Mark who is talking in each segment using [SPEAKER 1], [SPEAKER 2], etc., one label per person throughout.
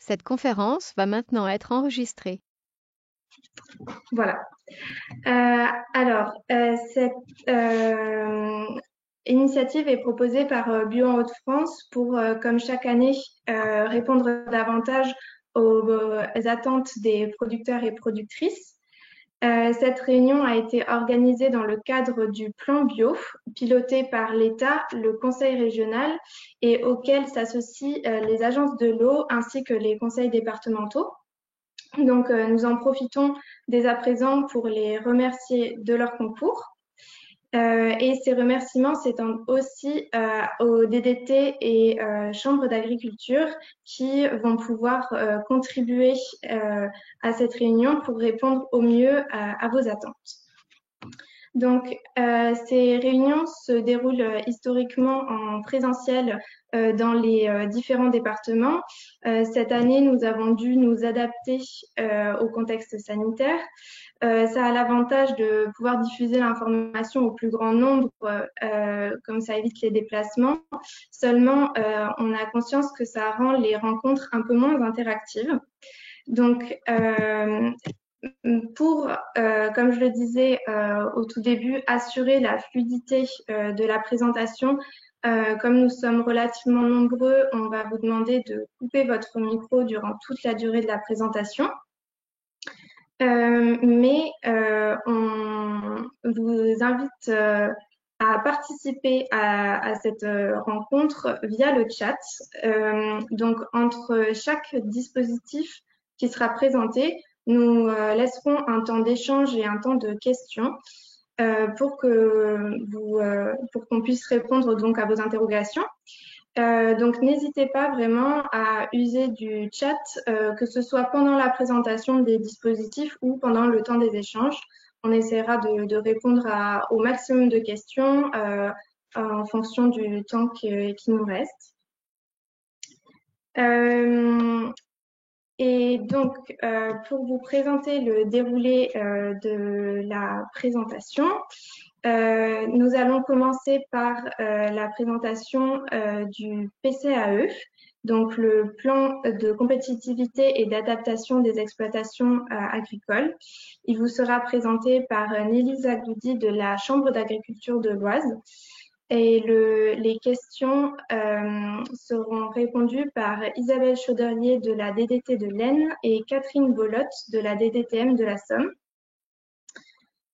[SPEAKER 1] Cette conférence va maintenant être enregistrée.
[SPEAKER 2] Voilà. Cette initiative est proposée par Bio en Hauts-de-France pour, comme chaque année, répondre davantage aux attentes des producteurs et productrices. Cette réunion a été organisée dans le cadre du plan bio, piloté par l'État, le Conseil régional et auquel s'associent les agences de l'eau ainsi que les conseils départementaux. Donc, nous en profitons dès à présent pour les remercier de leur concours. Et ces remerciements s'étendent aussi aux DDT et chambres d'agriculture qui vont pouvoir contribuer à cette réunion pour répondre au mieux à vos attentes. Donc, ces réunions se déroulent historiquement en présentiel dans les différents départements. Cette année, nous avons dû nous adapter au contexte sanitaire. Ça a l'avantage de pouvoir diffuser l'information au plus grand nombre, comme ça évite les déplacements. Seulement, on a conscience que ça rend les rencontres un peu moins interactives. Donc, pour, comme je le disais au tout début, assurer la fluidité de la présentation, comme nous sommes relativement nombreux, on va vous demander de couper votre micro durant toute la durée de la présentation. On vous invite à participer à cette rencontre via le chat. Donc, entre chaque dispositif qui sera présenté, nous laisserons un temps d'échange et un temps de questions pour qu'on puisse répondre donc à vos interrogations. Donc, n'hésitez pas vraiment à user du chat, que ce soit pendant la présentation des dispositifs ou pendant le temps des échanges. On essaiera de répondre au maximum de questions en fonction du temps qui nous reste. Et donc, pour vous présenter le déroulé de la présentation, nous allons commencer par la présentation du PCAE, donc le plan de compétitivité et d'adaptation des exploitations agricoles. Il vous sera présenté par Nelly Zagdoudi de la Chambre d'agriculture de l'Oise. Et les questions seront répondues par Isabelle Chauderier de la DDT de l'Aisne et Catherine Bolotte de la DDTM de la Somme.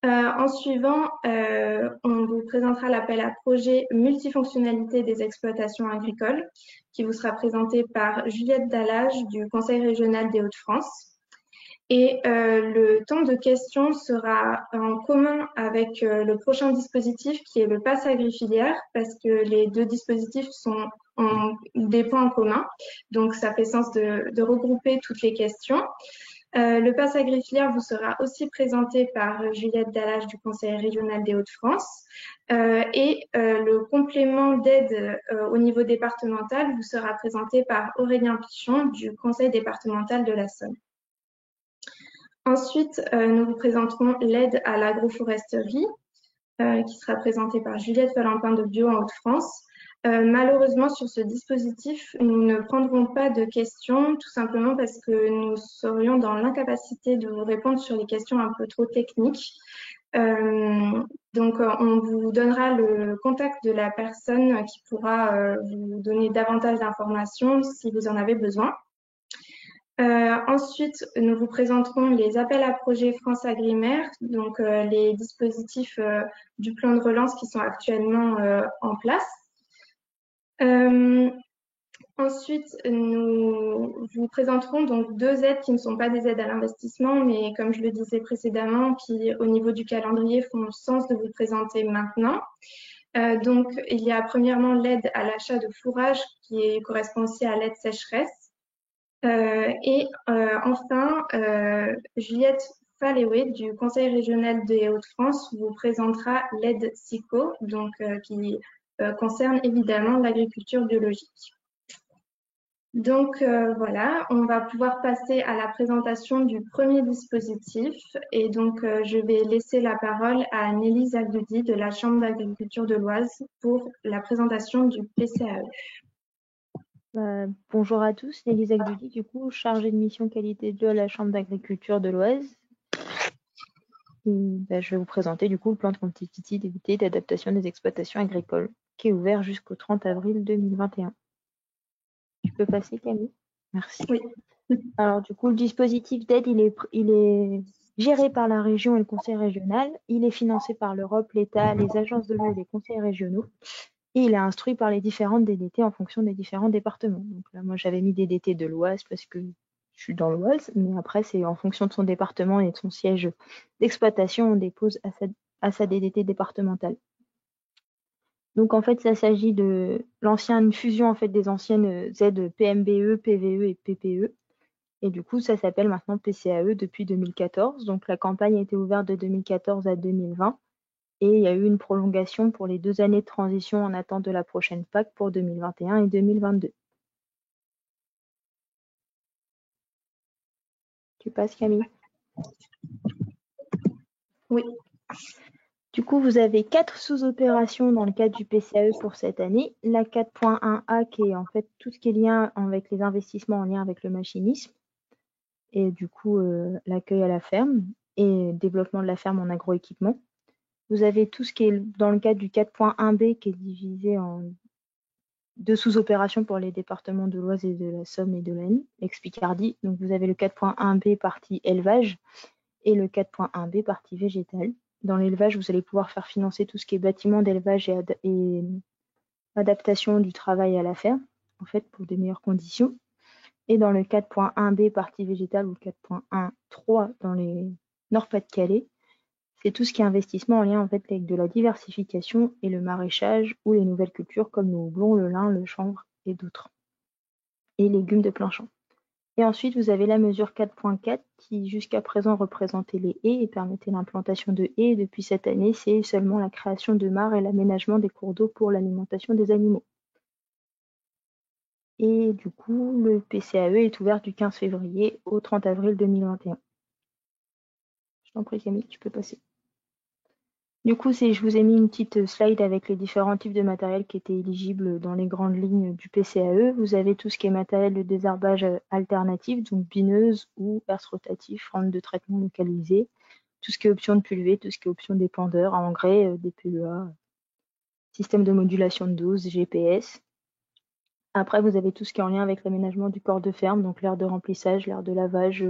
[SPEAKER 2] En suivant, on vous présentera l'appel à projet multifonctionnalité des exploitations agricoles qui vous sera présenté par Juliette Dallage du Conseil régional des Hauts-de-France. Et le temps de questions sera en commun avec le prochain dispositif qui est le pass agrifilière parce que les deux dispositifs ont des points en commun. Donc, ça fait sens de regrouper toutes les questions. Le pass agrifilière vous sera aussi présenté par Juliette Dallage du Conseil régional des Hauts-de-France le complément d'aide au niveau départemental vous sera présenté par Aurélien Pichon du Conseil départemental de la Somme. Ensuite, nous vous présenterons l'aide à l'agroforesterie qui sera présentée par Juliette Valentin de Bio en Hauts-de-France. Malheureusement, sur ce dispositif, nous ne prendrons pas de questions, tout simplement parce que nous serions dans l'incapacité de vous répondre sur les questions un peu trop techniques. Donc, on vous donnera le contact de la personne qui pourra vous donner davantage d'informations si vous en avez besoin. Ensuite, nous vous présenterons les appels à projets France Agrimaire, donc les dispositifs du plan de relance qui sont actuellement en place. Ensuite, nous vous présenterons donc deux aides qui ne sont pas des aides à l'investissement, mais comme je le disais précédemment, qui au niveau du calendrier font sens de vous présenter maintenant. Donc, il y a premièrement l'aide à l'achat de fourrage qui correspond aussi à l'aide sécheresse. Enfin, Juliette Faléoué du Conseil régional des Hauts-de-France vous présentera l'aide SICO, donc qui concerne évidemment l'agriculture biologique. Donc voilà, on va pouvoir passer à la présentation du premier dispositif et donc je vais laisser la parole à Nelly Zagdoudi de la Chambre d'agriculture de l'Oise pour la présentation du PCAE.
[SPEAKER 3] Bonjour à tous, Élise Agdoudy, du coup, chargée de mission qualité de l'eau à la Chambre d'agriculture de l'Oise. Je vais vous présenter du coup le plan de compétitivité et d'adaptation des exploitations agricoles qui est ouvert jusqu'au 30 avril 2021. Tu peux passer, Camille? Merci.
[SPEAKER 2] Oui.
[SPEAKER 3] Alors du coup, le dispositif d'aide, il est géré par la région et le conseil régional. Il est financé par l'Europe, l'État, les agences de l'eau et les conseils régionaux. Et il est instruit par les différentes DDT en fonction des différents départements. Donc là, moi, j'avais mis DDT de l'Oise parce que je suis dans l'Oise, mais après, c'est en fonction de son département et de son siège d'exploitation, on dépose à sa DDT départementale. Donc en fait, ça s'agit de l'ancienne fusion en fait des anciennes aides PMBE, PVE et PPE. Et du coup, ça s'appelle maintenant PCAE depuis 2014. Donc la campagne a été ouverte de 2014 à 2020. Et il y a eu une prolongation pour les 2 années de transition en attente de la prochaine PAC pour 2021 et 2022. Tu passes, Camille?
[SPEAKER 2] Oui.
[SPEAKER 3] Du coup, vous avez 4 sous-opérations dans le cadre du PCAE pour cette année. La 4.1A qui est en fait tout ce qui est lien avec les investissements en lien avec le machinisme et du coup l'accueil à la ferme et développement de la ferme en agroéquipement. Vous avez tout ce qui est dans le cadre du 4.1B qui est divisé en 2 sous-opérations pour les départements de l'Oise et de la Somme et de l'Aisne, ex-Picardie. Donc vous avez le 4.1B partie élevage et le 4.1B partie végétale. Dans l'élevage, vous allez pouvoir faire financer tout ce qui est bâtiment d'élevage et adaptation du travail à la ferme, en fait, pour des meilleures conditions. Et dans le 4.1B partie végétale ou 4.1.3 dans les Nord-Pas-de-Calais, c'est tout ce qui est investissement en lien en fait avec de la diversification et le maraîchage ou les nouvelles cultures comme le houblon, le lin, le chanvre et d'autres. Et légumes de plein champ. Et ensuite, vous avez la mesure 4.4 qui jusqu'à présent représentait les haies et permettait l'implantation de haies. Et depuis cette année, c'est seulement la création de mares et l'aménagement des cours d'eau pour l'alimentation des animaux. Et du coup, le PCAE est ouvert du 15 février au 30 avril 2021. Je t'en prie, Camille, tu peux passer. Du coup, je vous ai mis une petite slide avec les différents types de matériel qui étaient éligibles dans les grandes lignes du PCAE. Vous avez tout ce qui est matériel de désherbage alternatif, donc bineuse ou herse rotatif, rampe de traitement localisée, tout ce qui est option de pulvée, tout ce qui est option d'épandeur, à engrais, des PEA, système de modulation de dose, GPS. Après, vous avez tout ce qui est en lien avec l'aménagement du corps de ferme, donc l'aire de remplissage, l'aire de lavage.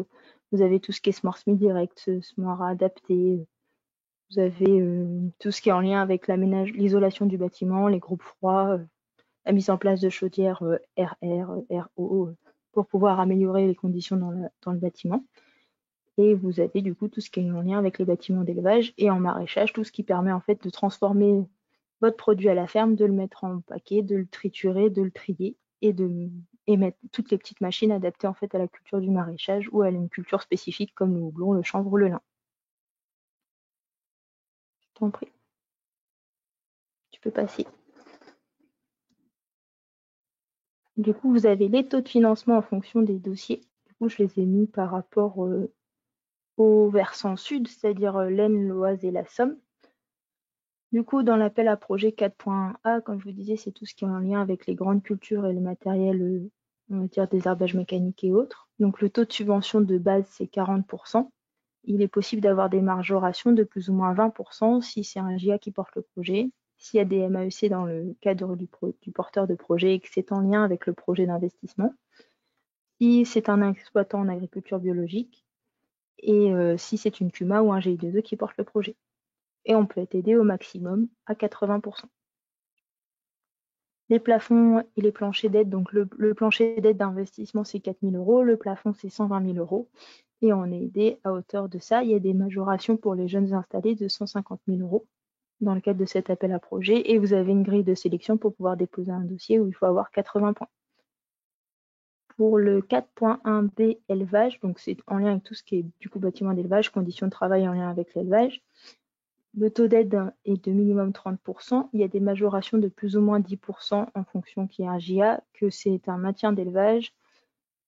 [SPEAKER 3] Vous avez tout ce qui est Smart Semi Direct, Smart adapté. Vous avez tout ce qui est en lien avec l'isolation du bâtiment, les groupes froids, la mise en place de chaudières RR, RO pour pouvoir améliorer les conditions dans le bâtiment. Et vous avez du coup tout ce qui est en lien avec les bâtiments d'élevage et en maraîchage, tout ce qui permet en fait de transformer votre produit à la ferme, de le mettre en paquet, de le triturer, de le trier et mettre toutes les petites machines adaptées en fait à la culture du maraîchage ou à une culture spécifique comme le houblon, le chanvre ou le lin. Je t'en prie. Tu peux passer. Du coup, vous avez les taux de financement en fonction des dossiers. Du coup, je les ai mis par rapport au versant sud, c'est-à-dire l'Aisne, l'Oise et la Somme. Du coup, dans l'appel à projet 4.1A, comme je vous disais, c'est tout ce qui est en lien avec les grandes cultures et le matériel, on va dire désherbage mécanique et autres. Donc le taux de subvention de base, c'est 40%. Il est possible d'avoir des majorations de plus ou moins 20% si c'est un GIA qui porte le projet, s'il y a des MAEC dans le cadre du porteur de projet et que c'est en lien avec le projet d'investissement, si c'est un exploitant en agriculture biologique et si c'est une CUMA ou un GI2E qui porte le projet. Et on peut être aidé au maximum à 80%. Les plafonds et les planchers d'aide, donc le plancher d'aide d'investissement c'est 4 000 €, le plafond c'est 120 000 € et on est aidé à hauteur de ça. Il y a des majorations pour les jeunes installés de 150 000 € dans le cadre de cet appel à projet et vous avez une grille de sélection pour pouvoir déposer un dossier où il faut avoir 80 points. Pour le 4.1B élevage, donc c'est en lien avec tout ce qui est du coup bâtiment d'élevage, conditions de travail en lien avec l'élevage. Le taux d'aide est de minimum 30%. Il y a des majorations de plus ou moins 10% en fonction qu'il y a un GIA, que c'est un maintien d'élevage,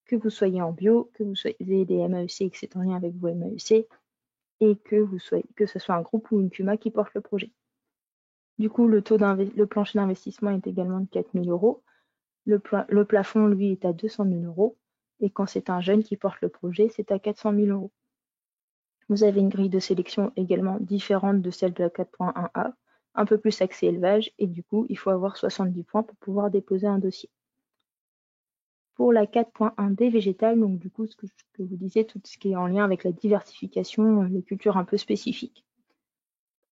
[SPEAKER 3] que vous soyez en bio, que vous soyez des MAEC et que c'est en lien avec vos MAEC, et que ce soit un groupe ou une CUMA qui porte le projet. Du coup, le plancher d'investissement est également de 4 000 €. Le plafond, lui, est à 200 000 €. Et quand c'est un jeune qui porte le projet, c'est à 400 000 €. Vous avez une grille de sélection également différente de celle de la 4.1a, un peu plus axée élevage, et du coup, il faut avoir 70 points pour pouvoir déposer un dossier. Pour la 4.1b végétale, donc du coup, ce que vous disiez, tout ce qui est en lien avec la diversification, les cultures un peu spécifiques.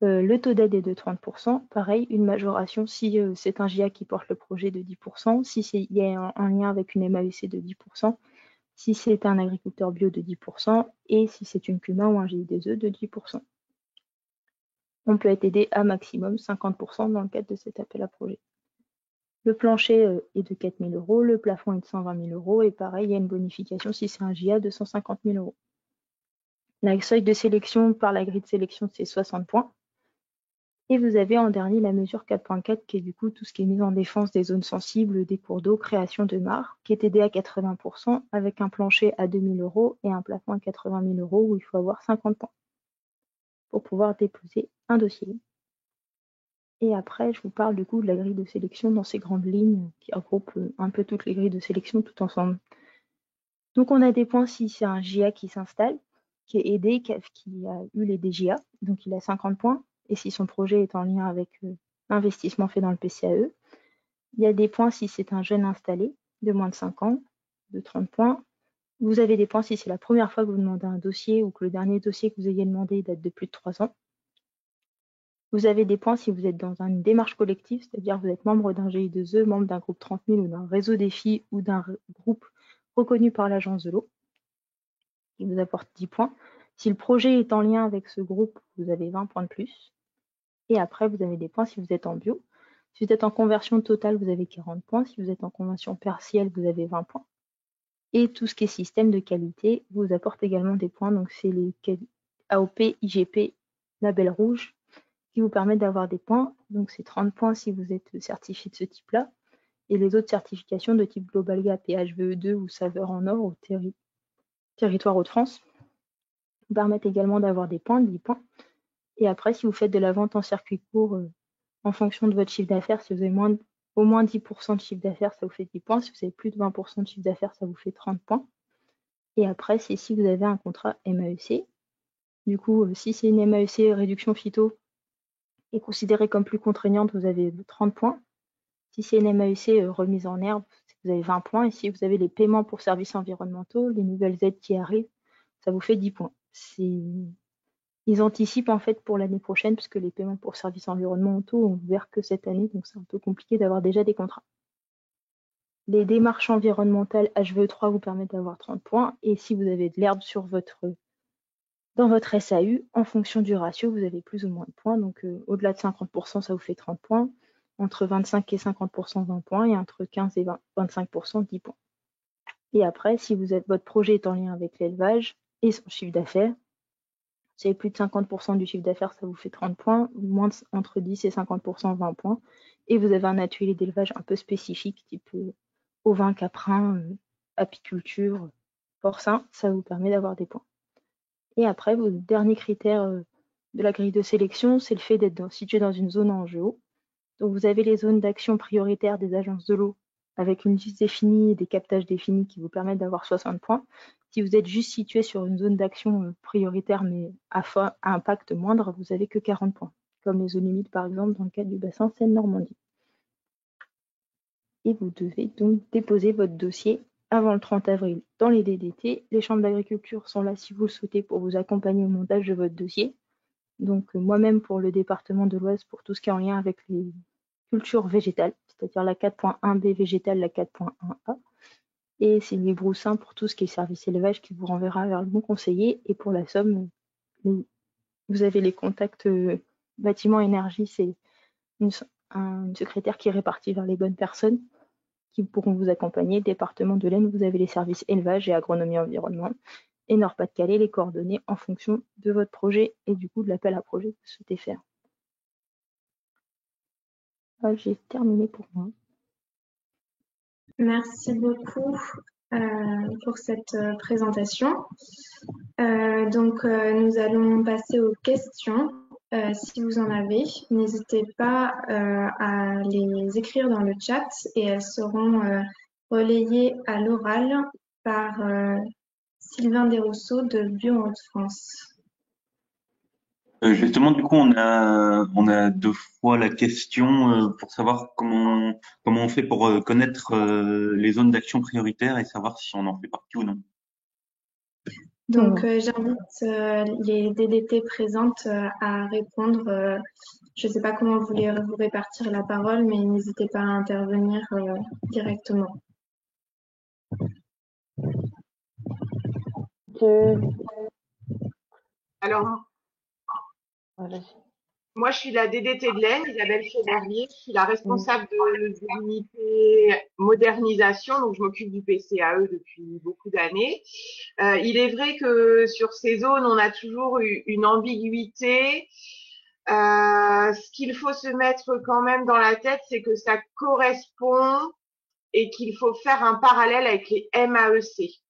[SPEAKER 3] Le taux d'aide est de 30%. Pareil, une majoration si c'est un GIA qui porte le projet de 10%, si il y a un lien avec une MAEC de 10%, si c'est un agriculteur bio de 10%, et si c'est une CUMA ou un GIDSE de 10%. On peut être aidé à maximum 50% dans le cadre de cet appel à projet. Le plancher est de 4 000 €, le plafond est de 120 000 €, et pareil, il y a une bonification si c'est un GIA de 150 000 €. La seuil de sélection par la grille de sélection, c'est 60 points. Et vous avez en dernier la mesure 4.4 qui est du coup tout ce qui est mise en défense des zones sensibles, des cours d'eau, création de mares, qui est aidé à 80% avec un plancher à 2 000 € et un plafond à 80 000 € où il faut avoir 50 points pour pouvoir déposer un dossier. Et après, je vous parle du coup de la grille de sélection dans ces grandes lignes qui regroupent un peu toutes les grilles de sélection tout ensemble. Donc on a des points si c'est un GIA qui s'installe, qui est aidé, qui a eu les DGA, donc il a 50 points. Et si son projet est en lien avec l'investissement fait dans le PCAE. Il y a des points si c'est un jeune installé de moins de 5 ans, de 30 points. Vous avez des points si c'est la première fois que vous demandez un dossier ou que le dernier dossier que vous ayez demandé date de plus de 3 ans. Vous avez des points si vous êtes dans une démarche collective, c'est-à-dire vous êtes membre d'un GI2E, membre d'un groupe 30 000 ou d'un réseau défi ou d'un groupe reconnu par l'agence de l'eau, qui vous apporte 10 points. Si le projet est en lien avec ce groupe, vous avez 20 points de plus. Et après, vous avez des points si vous êtes en bio. Si vous êtes en conversion totale, vous avez 40 points. Si vous êtes en conversion partielle, vous avez 20 points. Et tout ce qui est système de qualité vous apporte également des points. Donc, c'est les AOP, IGP, label rouge qui vous permettent d'avoir des points. Donc, c'est 30 points si vous êtes certifié de ce type-là. Et les autres certifications de type Global Gap et HVE2 ou Saveur en Or ou Territoire Hauts-de-France vous permettent également d'avoir des points, 10 points. Et après, si vous faites de la vente en circuit court, en fonction de votre chiffre d'affaires, si vous avez au moins 10% de chiffre d'affaires, ça vous fait 10 points. Si vous avez plus de 20% de chiffre d'affaires, ça vous fait 30 points. Et après, c'est si vous avez un contrat MAEC. Du coup, si c'est une MAEC réduction phyto est considérée comme plus contraignante, vous avez 30 points. Si c'est une MAEC remise en herbe, vous avez 20 points. Et si vous avez les paiements pour services environnementaux, les nouvelles aides qui arrivent, ça vous fait 10 points. Ils anticipent en fait pour l'année prochaine, puisque les paiements pour services environnementaux ont ouvert que cette année, donc c'est un peu compliqué d'avoir déjà des contrats. Les démarches environnementales HVE3 vous permettent d'avoir 30 points, et si vous avez de l'herbe dans votre SAU, en fonction du ratio, vous avez plus ou moins de points. Donc au-delà de 50%, ça vous fait 30 points. Entre 25 et 50%, 20 points, et entre 15 et 25%, 10 points. Et après, si votre projet est en lien avec l'élevage et son chiffre d'affaires, si vous avez plus de 50% du chiffre d'affaires, ça vous fait 30 points, moins entre 10 et 50%, 20 points. Et vous avez un atelier d'élevage un peu spécifique, type ovin, caprin, apiculture, porcin, ça vous permet d'avoir des points. Et après, vos derniers critères de la grille de sélection, c'est le fait d'être situé dans une zone en géo. Donc vous avez les zones d'action prioritaires des agences de l'eau avec une liste définie et des captages définis qui vous permettent d'avoir 60 points. Si vous êtes juste situé sur une zone d'action prioritaire mais à impact moindre, vous n'avez que 40 points, comme les zones humides par exemple dans le cadre du bassin Seine-Normandie. Et vous devez donc déposer votre dossier avant le 30 avril dans les DDT. Les chambres d'agriculture sont là si vous le souhaitez pour vous accompagner au montage de votre dossier. Donc moi-même pour le département de l'Oise pour tout ce qui est en lien avec les cultures végétales, c'est-à-dire la 4.1b végétale, la 4.1a. Et c'est les Broussins pour tout ce qui est service élevage qui vous renverra vers le bon conseiller. Et pour la Somme, vous avez les contacts bâtiment énergie, c'est une secrétaire qui est répartie vers les bonnes personnes qui pourront vous accompagner. Département de l'Aisne, vous avez les services élevage et agronomie environnement. Et Nord-Pas-de-Calais, les coordonnées en fonction de votre projet et du coup de l'appel à projet que vous souhaitez faire. J'ai terminé pour moi.
[SPEAKER 2] Merci beaucoup pour cette présentation. Donc, nous allons passer aux questions. Si vous en avez, n'hésitez pas à les écrire dans le chat et elles seront relayées à l'oral par Sylvain Desrousseaux de Bio Hauts-de-France.
[SPEAKER 4] Justement, du coup, on a deux fois la question pour savoir comment on fait pour connaître les zones d'action prioritaires et savoir si on en fait partie ou non.
[SPEAKER 2] Donc, j'invite les DDT présentes à répondre. Je ne sais pas comment vous voulez vous répartir la parole, mais n'hésitez pas à intervenir directement.
[SPEAKER 5] Alors, moi, je suis la DDT de l'Aisne, Isabelle Chevalier. Je suis la responsable de l'unité modernisation, donc je m'occupe du PCAE depuis beaucoup d'années. Il est vrai que sur ces zones, on a toujours eu une ambiguïté. Ce qu'il faut se mettre quand même dans la tête, c'est que ça correspond et qu'il faut faire un parallèle avec les MAEC.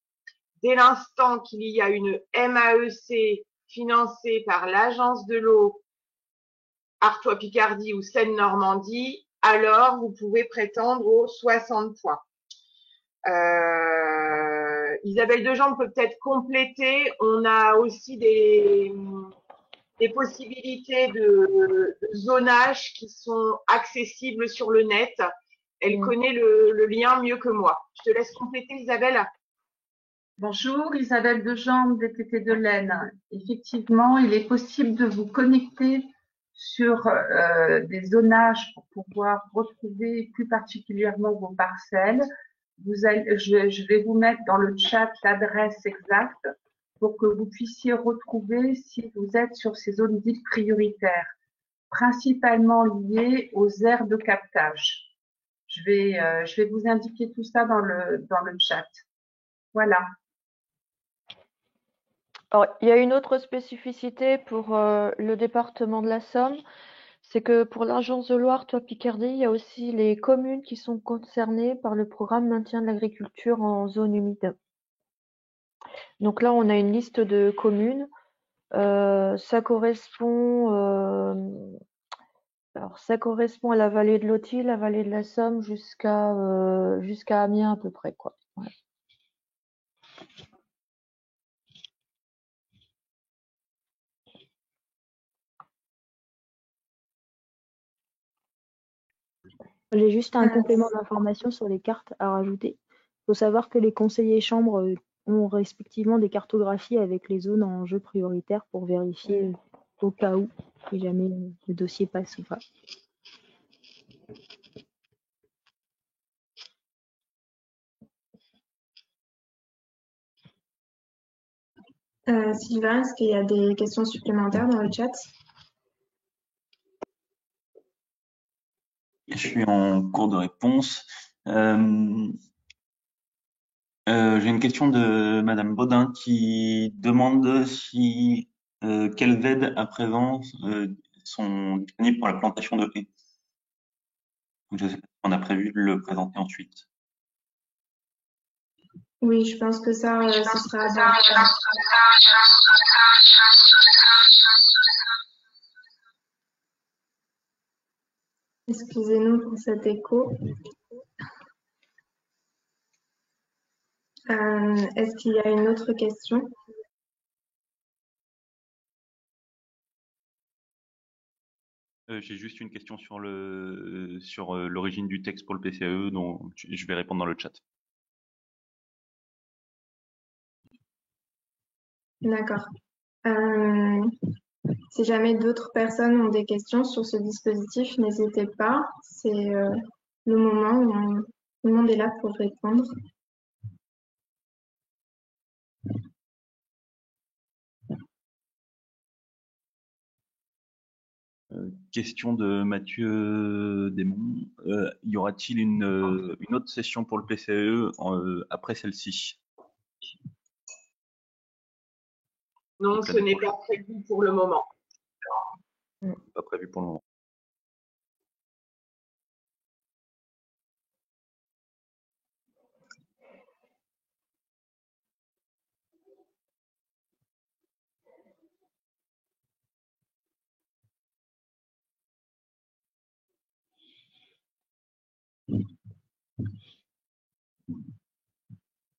[SPEAKER 5] Dès l'instant qu'il y a une MAEC financée par l'Agence de l'eau Artois-Picardie ou Seine-Normandie, alors vous pouvez prétendre aux 60 points. Isabelle Dejean peut peut-être compléter. On a aussi des possibilités de zonage qui sont accessibles sur le net. Elle connaît le lien mieux que moi. Je te laisse compléter, Isabelle.
[SPEAKER 6] Bonjour, Isabelle Dejean, DTT de l'Aisne. Effectivement, il est possible de vous connecter sur des zonages pour pouvoir retrouver plus particulièrement vos parcelles. Je vais vous mettre dans le chat l'adresse exacte pour que vous puissiez retrouver si vous êtes sur ces zones dites prioritaires, principalement liées aux aires de captage. Je vais vous indiquer tout ça dans le chat. Voilà.
[SPEAKER 7] Alors, il y a une autre spécificité pour le département de la Somme, c'est que pour l'Agence de Loire, Picardie, il y a aussi les communes qui sont concernées par le programme maintien de l'agriculture en zone humide. Donc là, on a une liste de communes. Ça correspond à la vallée de l'Authie, la vallée de la Somme, jusqu'à Amiens à peu près, quoi. Ouais.
[SPEAKER 3] J'ai juste un complément d'information sur les cartes à rajouter. Il faut savoir que les conseillers chambres ont respectivement des cartographies avec les zones en jeu prioritaire pour vérifier au cas où, si jamais le dossier passe ou pas.
[SPEAKER 2] Sylvain, est-ce qu'il y a des questions supplémentaires dans le chat?
[SPEAKER 4] Je suis en cours de réponse. J'ai une question de Madame Baudin qui demande si quelles aides à présent sont disponibles pour la plantation de haies. Je ne sais pas si on a prévu de le présenter ensuite.
[SPEAKER 2] Oui, je pense que ça, ce sera Excusez-nous pour cet écho. Est-ce qu'il y a une autre question?
[SPEAKER 4] J'ai juste une question sur l'origine du texte pour le PCAE, dont je vais répondre dans le chat.
[SPEAKER 2] D'accord. Si jamais d'autres personnes ont des questions sur ce dispositif, n'hésitez pas. C'est le moment où tout le monde est là pour répondre.
[SPEAKER 4] Question de Mathieu Desmond. Y aura-t-il une autre session pour le PCAE après celle-ci?
[SPEAKER 5] Non, ce n'est pas prévu pour le moment.
[SPEAKER 4] Pas prévu pour le moment.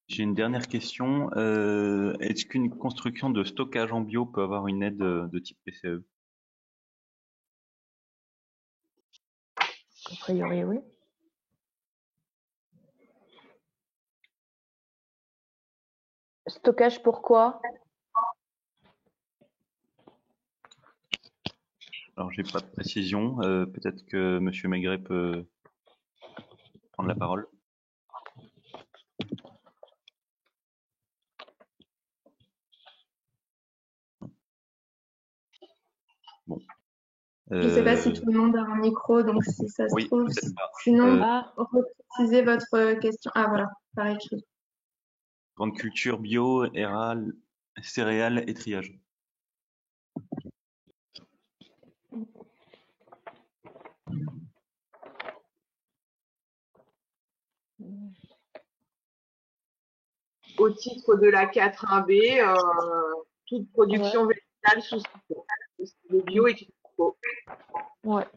[SPEAKER 4] J'ai une dernière question. Est-ce qu'une construction de stockage en bio peut avoir une aide de type PCAE?
[SPEAKER 7] A priori, oui. Stockage pourquoi?
[SPEAKER 4] Alors, j'ai pas de précision. Peut-être que Monsieur Maigret peut prendre la parole. Bon.
[SPEAKER 2] Je ne sais pas si tout le monde a un micro, donc si ça se
[SPEAKER 4] Oui,
[SPEAKER 2] trouve.
[SPEAKER 4] peut-être pas.
[SPEAKER 2] Sinon,
[SPEAKER 7] Ah,
[SPEAKER 2] reprécisez votre question. Ah voilà, par écrit.
[SPEAKER 4] Grande culture bio, céréales et triage.
[SPEAKER 5] Au titre de la 4.1b, toute production végétale sous cycle. Le bio est une
[SPEAKER 7] ouais.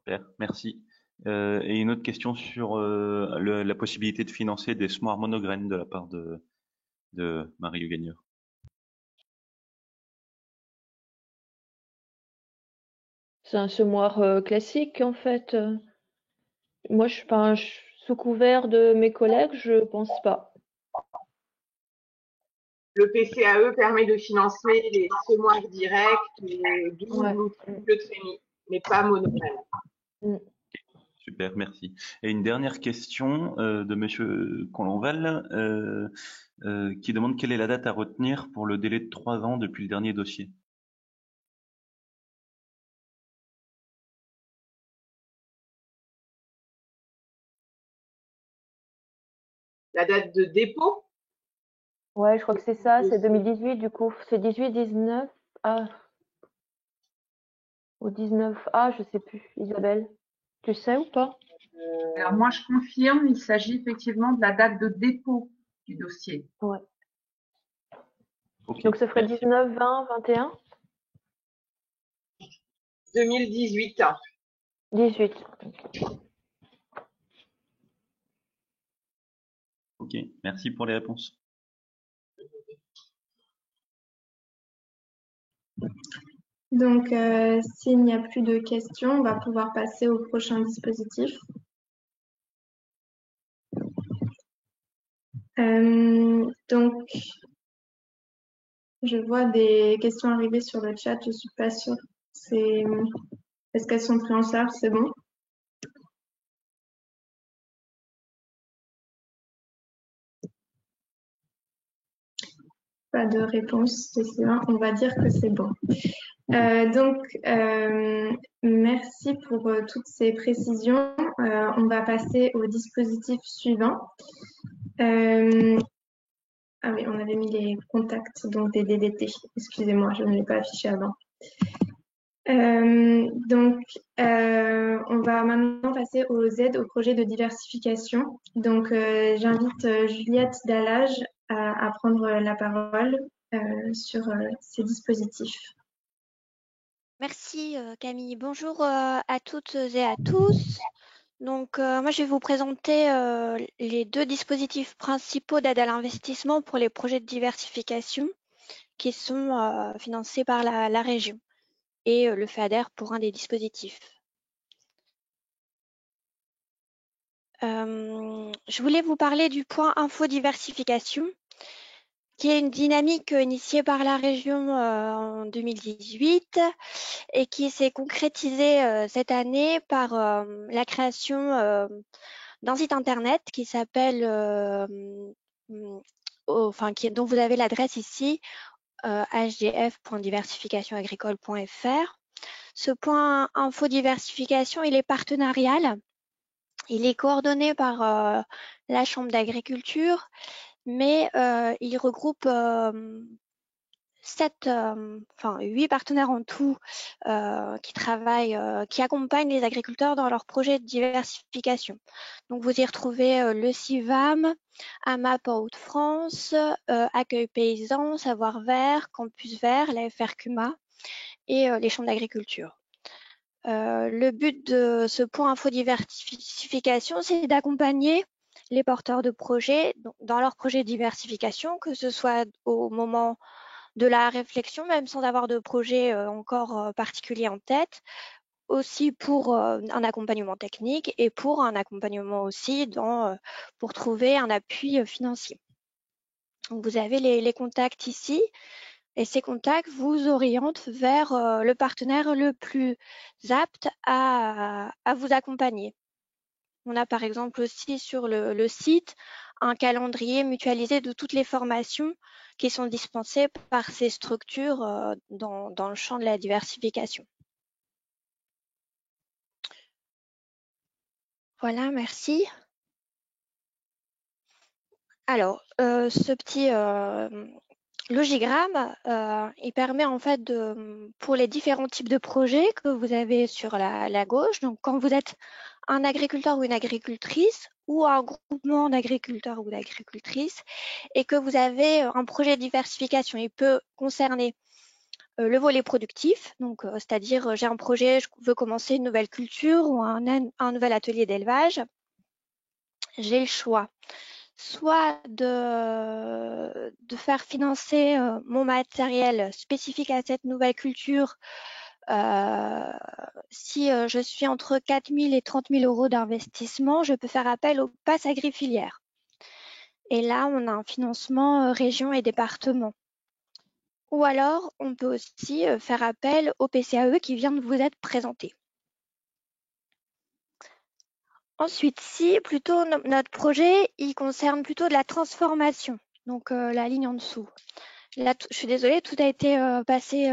[SPEAKER 4] Super, merci. Et une autre question sur la possibilité de financer des semoirs monograines de la part de Marie Le Gagneur.
[SPEAKER 7] C'est un semoir classique en fait. Moi, sous couvert de mes collègues, je pense pas.
[SPEAKER 5] Le PCAE permet de financer les semoirs directs, double ou triple trémie, mais pas monograines.
[SPEAKER 4] Super, merci. Et une dernière question de Monsieur Colonval qui demande quelle est la date à retenir pour le délai de 3 ans depuis le dernier dossier.
[SPEAKER 5] La date de dépôt?
[SPEAKER 7] Ouais, je crois que c'est ça, c'est 2018 du coup. C'est 18-19. Ah. Ou 19. Ah, je sais plus. Isabelle, tu sais ou pas?
[SPEAKER 6] Alors moi, je confirme, il s'agit effectivement de la date de dépôt du dossier.
[SPEAKER 7] Ouais.
[SPEAKER 4] Okay,
[SPEAKER 7] donc ça ferait
[SPEAKER 4] merci.
[SPEAKER 7] 19, 20, 21?
[SPEAKER 5] 2018.
[SPEAKER 7] 18.
[SPEAKER 4] Ok, merci pour les réponses.
[SPEAKER 2] Donc, s'il n'y a plus de questions, on va pouvoir passer au prochain dispositif. Donc, je vois des questions arriver sur le chat, je suis pas sûre. Est-ce qu'elles sont prises en charge? C'est bon? Pas de réponse, on va dire que c'est bon. Merci pour toutes ces précisions. On va passer au dispositif suivant. Ah oui, on avait mis les contacts, donc des DDT. Excusez-moi, je ne l'ai pas affiché avant. On va maintenant passer aux aides au projet de diversification. Donc, j'invite Juliette Dallage à prendre la parole sur ces dispositifs.
[SPEAKER 8] Merci Camille. Bonjour à toutes et à tous. Donc moi je vais vous présenter les deux dispositifs principaux d'aide à l'investissement pour les projets de diversification qui sont financés par la région et le FEADER pour un des dispositifs. Je voulais vous parler du point info diversification qui est une dynamique initiée par la région en 2018 et qui s'est concrétisée cette année par la création d'un site internet qui s'appelle, dont vous avez l'adresse ici, hdf.diversificationagricole.fr. Ce point info diversification, il est partenarial. Il est coordonné par la Chambre d'agriculture, mais il regroupe 8 partenaires en tout qui accompagnent les agriculteurs dans leurs projets de diversification. Donc vous y retrouvez le CIVAM, AMAP en Hauts-de-France, Accueil Paysan, Savoir Vert, Campus Vert, la FRCUMA et les chambres d'agriculture. Le but de ce point info diversification, c'est d'accompagner les porteurs de projets dans leur projet de diversification, que ce soit au moment de la réflexion, même sans avoir de projet encore particulier en tête, aussi pour un accompagnement technique et pour un accompagnement aussi pour trouver un appui financier. Donc, vous avez les contacts ici. Et ces contacts vous orientent vers le partenaire le plus apte à vous accompagner. On a par exemple aussi sur le site un calendrier mutualisé de toutes les formations qui sont dispensées par ces structures dans le champ de la diversification. Voilà, merci. Alors, ce petit logigramme, il permet en fait pour les différents types de projets que vous avez sur la gauche, donc quand vous êtes un agriculteur ou une agricultrice ou un groupement d'agriculteurs ou d'agricultrices et que vous avez un projet de diversification, il peut concerner le volet productif, donc c'est-à-dire j'ai un projet, je veux commencer une nouvelle culture ou un nouvel atelier d'élevage. J'ai le choix soit de faire financer mon matériel spécifique à cette nouvelle culture si je suis entre 4 000 et 30 000 euros d'investissement, je peux faire appel au pass agri-filière. Et là, on a un financement région et département. Ou alors, on peut aussi faire appel au PCAE qui vient de vous être présenté. Ensuite, si plutôt notre projet, il concerne plutôt de la transformation, donc la ligne en dessous. Là, je suis désolée, tout a été passé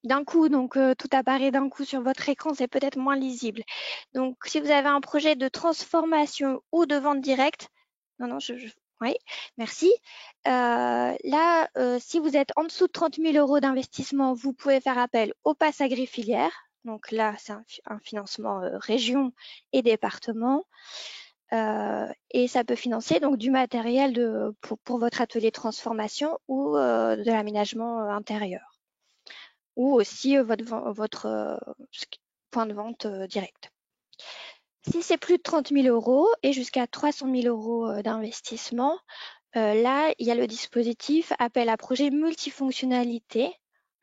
[SPEAKER 8] d'un coup, donc tout apparaît d'un coup sur votre écran, c'est peut-être moins lisible. Donc, si vous avez un projet de transformation ou de vente directe, oui, merci. Là, si vous êtes en dessous de 30 000 euros d'investissement, vous pouvez faire appel au pass agri-filière. Donc là, c'est un financement région et département. Et ça peut financer donc du matériel pour votre atelier de transformation ou de l'aménagement intérieur. Ou aussi votre point de vente direct. Si c'est plus de 30 000 euros et jusqu'à 300 000 euros d'investissement, là, il y a le dispositif appel à projet multifonctionnalité.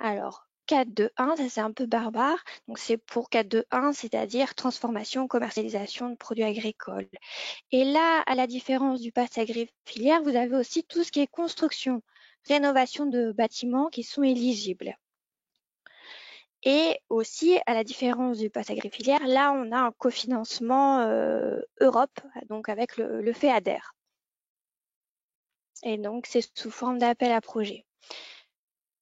[SPEAKER 8] Alors, 4.2.1, ça c'est un peu barbare. Donc, c'est pour 4.2.1, c'est-à-dire transformation, commercialisation de produits agricoles. Et là, à la différence du pass agri-filière, vous avez aussi tout ce qui est construction, rénovation de bâtiments qui sont éligibles. Et aussi, à la différence du pass agri-filière, là, on a un cofinancement Europe, donc avec le FEADER. Et donc, c'est sous forme d'appel à projet.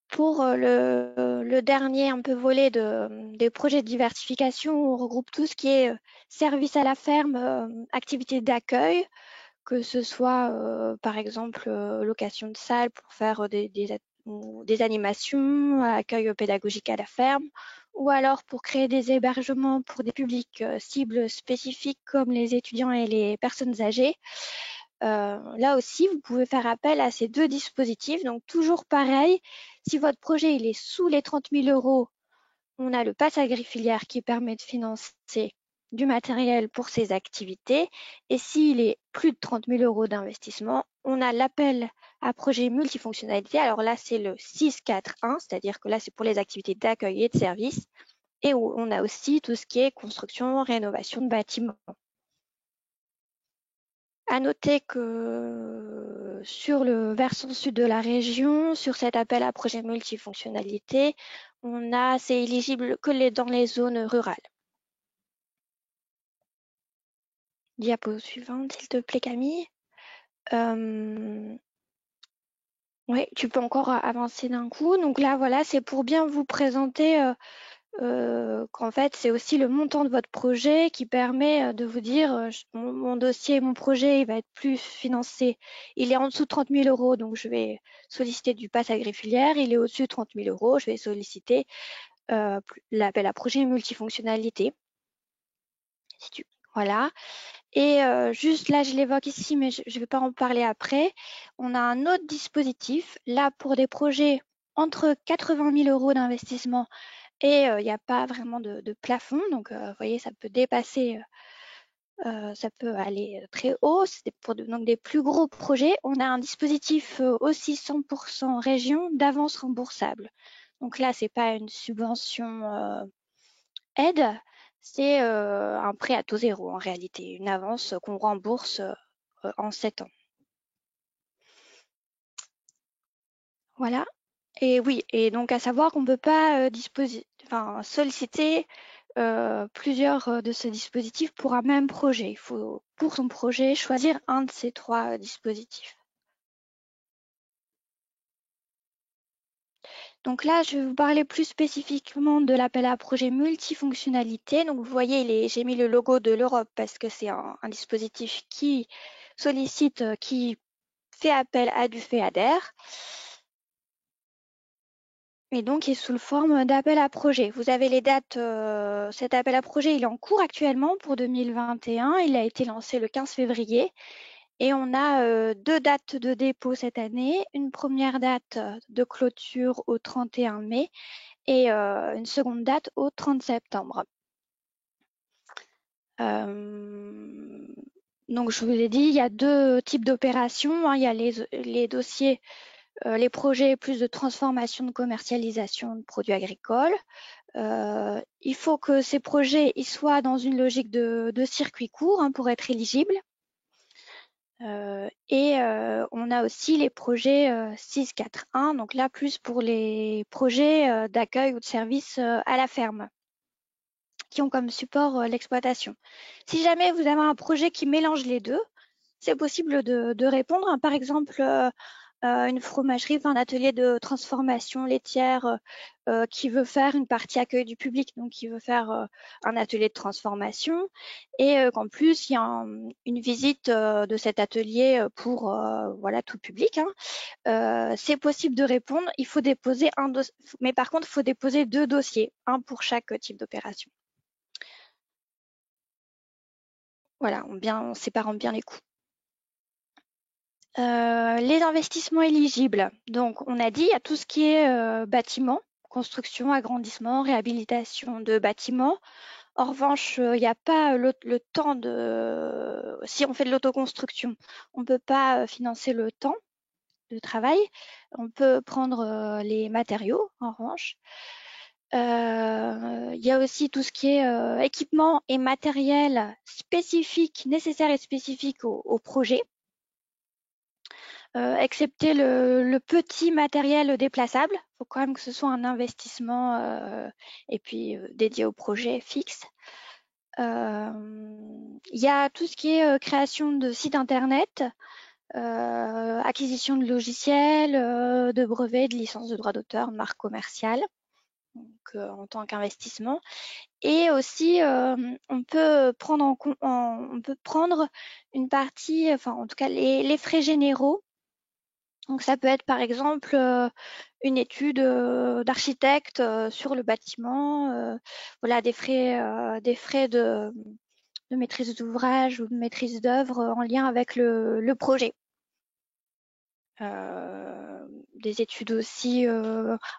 [SPEAKER 8] Pour le dernier un peu volet des projets de diversification, on regroupe tout ce qui est service à la ferme, activités d'accueil, que ce soit par exemple location de salles pour faire des animations, accueil pédagogique à la ferme, ou alors pour créer des hébergements pour des publics cibles spécifiques comme les étudiants et les personnes âgées. Là aussi, vous pouvez faire appel à ces deux dispositifs. Donc toujours pareil, si votre projet il est sous les 30 000 euros, on a le pass agri-filière qui permet de financer du matériel pour ces activités. Et s'il est plus de 30 000 euros d'investissement, on a l'appel à projet multifonctionnalité. Alors là, c'est le 6.4.1, c'est-à-dire que là, c'est pour les activités d'accueil et de service. Et où on a aussi tout ce qui est construction, rénovation de bâtiments. À noter que sur le versant sud de la région, sur cet appel à projet multifonctionnalité, c'est éligible que dans les zones rurales. Diapo suivante, s'il te plaît, Camille. Oui, tu peux encore avancer d'un coup. Donc là, voilà, c'est pour bien vous présenter qu'en fait, c'est aussi le montant de votre projet qui permet de vous dire mon dossier, mon projet, il va être plus financé. Il est en dessous de 30 000 euros, donc je vais solliciter du pass agri-filière. Il est au-dessus de 30 000 euros, je vais solliciter l'appel à projet multifonctionnalité. Voilà. Et juste là, je l'évoque ici, mais je ne vais pas en parler après. On a un autre dispositif, là, pour des projets entre 80 000 euros d'investissement et il n'y a pas vraiment de plafond. Donc, vous voyez, ça peut dépasser, ça peut aller très haut. C'est pour donc des plus gros projets. On a un dispositif aussi 100% région d'avance remboursable. Donc là, c'est pas une subvention aide, c'est un prêt à taux zéro en réalité, une avance qu'on rembourse en 7 ans. Voilà. Et oui, et donc à savoir qu'on ne peut pas solliciter plusieurs de ces dispositifs pour un même projet. Il faut, pour son projet, choisir un de ces 3 dispositifs. Donc là, je vais vous parler plus spécifiquement de l'appel à projet multifonctionnalité. Donc vous voyez, j'ai mis le logo de l'Europe parce que c'est un dispositif qui sollicite, qui fait appel à du FEADER. Et donc, il est sous forme d'appel à projet. Vous avez les dates, cet appel à projet, il est en cours actuellement pour 2021. Il a été lancé le 15 février. Et on a 2 dates de dépôt cette année. Une première date de clôture au 31 mai et une seconde date au 30 septembre. Donc, je vous ai dit, il y a 2 types d'opérations, hein. Il y a les dossiers, les projets plus de transformation, de commercialisation de produits agricoles. Il faut que ces projets ils soient dans une logique de circuit court, hein, pour être éligibles. On a aussi les projets 641, donc là plus pour les projets d'accueil ou de service à la ferme, qui ont comme support l'exploitation. Si jamais vous avez un projet qui mélange les deux, c'est possible de répondre, hein. Par exemple, une fromagerie, un atelier de transformation laitière qui veut faire une partie accueil du public, donc qui veut faire un atelier de transformation, et qu'en plus il y a une visite de cet atelier pour voilà, tout public, hein. C'est possible de répondre. Il faut déposer un dossier, mais par contre il faut déposer 2 dossiers, un pour chaque type d'opération. Voilà, on sépare bien les coûts. Les investissements éligibles. Donc, on a dit, il y a tout ce qui est bâtiment, construction, agrandissement, réhabilitation de bâtiments. En revanche, il n'y a pas le temps de... Si on fait de l'autoconstruction, on ne peut pas financer le temps de travail. On peut prendre les matériaux, en revanche. Il y a aussi tout ce qui est équipement et matériel spécifique, nécessaire et spécifique au projet. Excepté le petit matériel déplaçable. Il faut quand même que ce soit un investissement et puis dédié au projet fixe. Il y a tout ce qui est création de sites internet, acquisition de logiciels, de brevets, de licences de droit d'auteur, de marque commerciale, donc en tant qu'investissement. Et aussi, on peut prendre une partie, enfin en tout cas les frais généraux. Donc ça peut être par exemple une étude d'architecte sur le bâtiment, voilà, des frais de maîtrise d'ouvrage ou de maîtrise d'œuvre en lien avec le projet. Des études aussi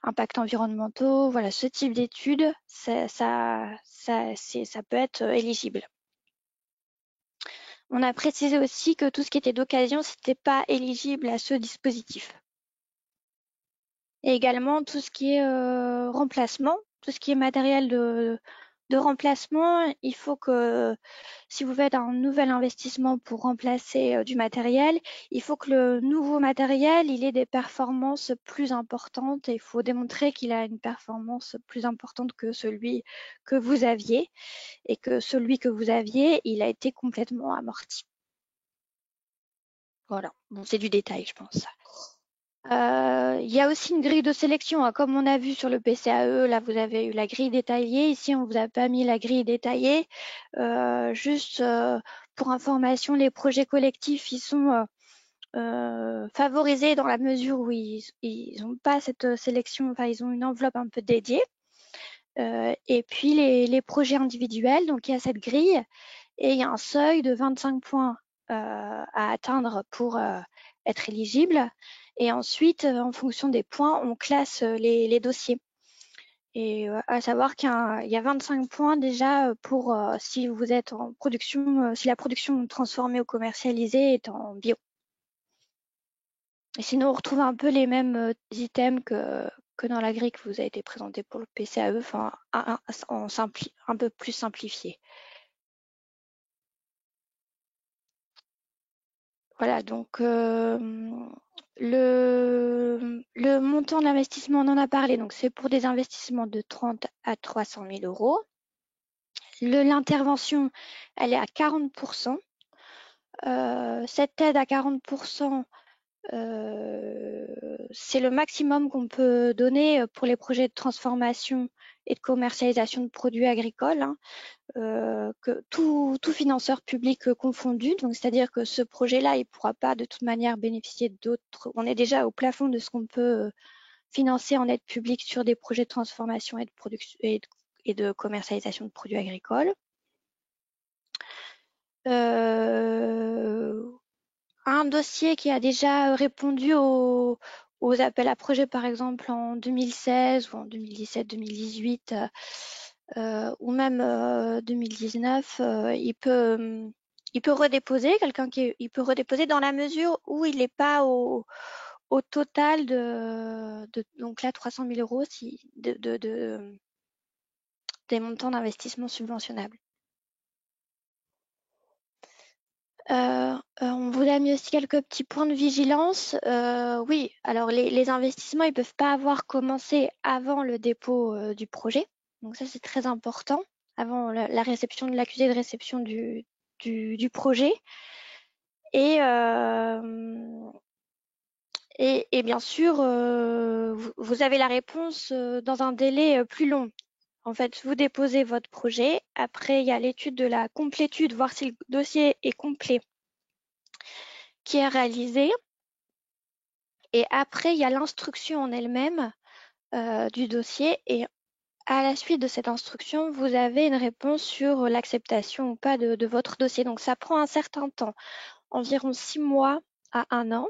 [SPEAKER 8] impact environnementaux, voilà, ce type d'études, ça peut être éligible. On a précisé aussi que tout ce qui était d'occasion, c'était pas éligible à ce dispositif. Et également tout ce qui est remplacement, tout ce qui est matériel de remplacement. Il faut que si vous faites un nouvel investissement pour remplacer du matériel, il faut que le nouveau matériel il ait des performances plus importantes et il faut démontrer qu'il a une performance plus importante que celui que vous aviez et que celui que vous aviez, il a été complètement amorti. Voilà, bon, c'est du détail, je pense. Il y a aussi une grille de sélection, hein. Comme on a vu sur le PCAE, là vous avez eu la grille détaillée. Ici, on vous a pas mis la grille détaillée. Juste pour information, les projets collectifs, ils sont favorisés dans la mesure où ils n'ont pas cette sélection, enfin ils ont une enveloppe un peu dédiée. Et puis les projets individuels, donc il y a cette grille et il y a un seuil de 25 points à atteindre pour être éligible. Et ensuite, en fonction des points, on classe les dossiers. Et à savoir qu'il y a 25 points déjà pour si vous êtes en production, si la production transformée ou commercialisée est en bio. Et sinon, on retrouve un peu les mêmes items que dans la grille que vous a été présentée pour le PCAE, enfin un peu plus simplifié. Voilà, donc le montant de l'investissement, on en a parlé, donc c'est pour des investissements de 30 à 300 000 euros. L'intervention, elle est à 40%. Cette aide à 40%, c'est le maximum qu'on peut donner pour les projets de transformation et de commercialisation de produits agricoles, hein, que tout financeur public confondu. Donc, c'est-à-dire que ce projet-là, il ne pourra pas de toute manière bénéficier d'autres. On est déjà au plafond de ce qu'on peut financer en aide publique sur des projets de transformation et de production et de commercialisation de produits agricoles. Un dossier qui a déjà répondu aux appels à projets, par exemple en 2016 ou en 2017-2018 ou même 2019, il peut redéposer. Il peut redéposer dans la mesure où il n'est pas au total donc là 300 000 euros des montants d'investissement subventionnables. On vous a mis aussi quelques petits points de vigilance. Oui, alors les investissements, ils peuvent pas avoir commencé avant le dépôt du projet. Donc ça, c'est très important, avant la réception de l'accusé de réception du projet. Et bien sûr, vous avez la réponse dans un délai plus long. En fait, vous déposez votre projet. Après, il y a l'étude de la complétude, voir si le dossier est complet, qui est réalisée. Et après, il y a l'instruction en elle-même du dossier. Et à la suite de cette instruction, vous avez une réponse sur l'acceptation ou pas de votre dossier. Donc, ça prend un certain temps, environ 6 mois à 1 an,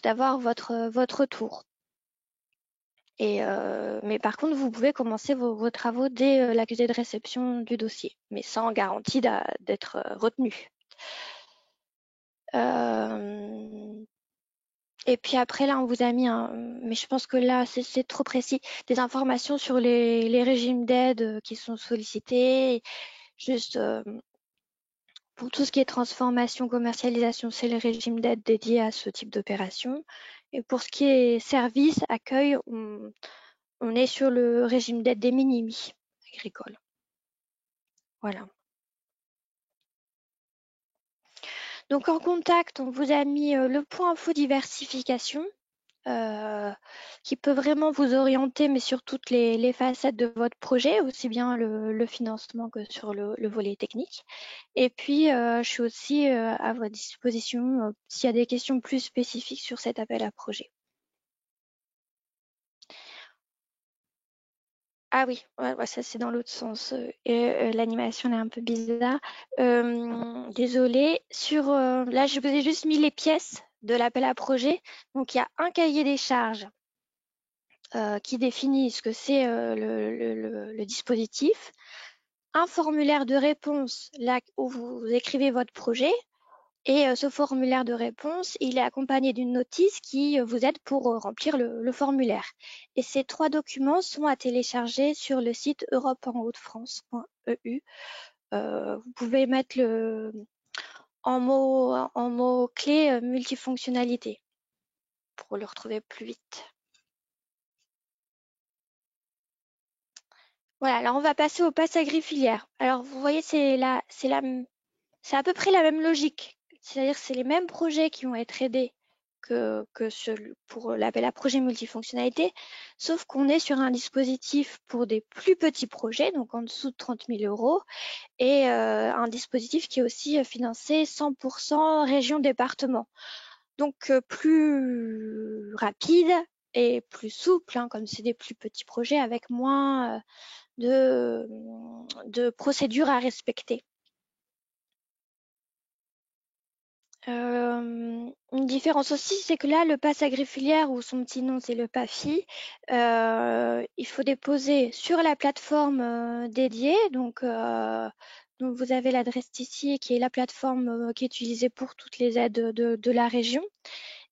[SPEAKER 8] d'avoir votre tour. Mais par contre, vous pouvez commencer vos travaux dès l'accusé de réception du dossier, mais sans garantie d'être retenu. Et puis après, là, on vous a mis mais je pense que là, c'est trop précis, des informations sur les régimes d'aide qui sont sollicités. Juste pour tout ce qui est transformation, commercialisation, c'est les régimes d'aide dédiés à ce type d'opération. Et pour ce qui est service, accueil, on est sur le régime d'aide des minimis agricoles. Voilà. Donc en contact, on vous a mis le point info diversification qui peut vraiment vous orienter, mais sur toutes les facettes de votre projet, aussi bien le financement que sur le volet technique. Et puis, je suis aussi à votre disposition s'il y a des questions plus spécifiques sur cet appel à projet. Ah oui, ouais, ça c'est dans l'autre sens. L'animation est un peu bizarre. Désolée. Là, je vous ai juste mis les pièces de l'appel à projet. Donc, il y a un cahier des charges qui définit ce que c'est le dispositif, un formulaire de réponse là où vous écrivez votre projet. Et ce formulaire de réponse, il est accompagné d'une notice qui vous aide pour remplir le formulaire. Et ces 3 documents sont à télécharger sur le site europeenhaute-france.eu. Vous pouvez mettre en mot-clé multifonctionnalité pour le retrouver plus vite. Voilà, alors on va passer au pass agri-filière. Alors vous voyez, c'est à peu près la même logique. C'est-à-dire que c'est les mêmes projets qui vont être aidés que pour l'appel à projet multifonctionnalité, sauf qu'on est sur un dispositif pour des plus petits projets, donc en dessous de 30 000 euros, et un dispositif qui est aussi financé 100% région-département. Donc plus rapide et plus souple, hein, comme c'est des plus petits projets avec moins de procédures à respecter. Une différence aussi, c'est que là, le pass agrifilière, ou son petit nom, c'est le PAFI, il faut déposer sur la plateforme dédiée. Donc vous avez l'adresse ici, qui est la plateforme qui est utilisée pour toutes les aides de la région.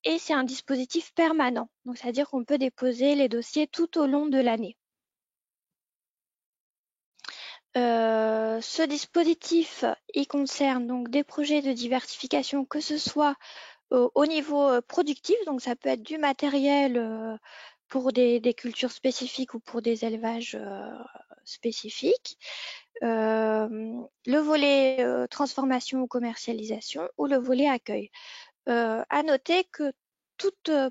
[SPEAKER 8] Et c'est un dispositif permanent. Donc, c'est-à-dire qu'on peut déposer les dossiers tout au long de l'année. Ce dispositif, il concerne donc des projets de diversification, que ce soit au niveau productif, donc ça peut être du matériel pour des cultures spécifiques ou pour des élevages spécifiques, le volet transformation ou commercialisation, ou le volet accueil. À noter que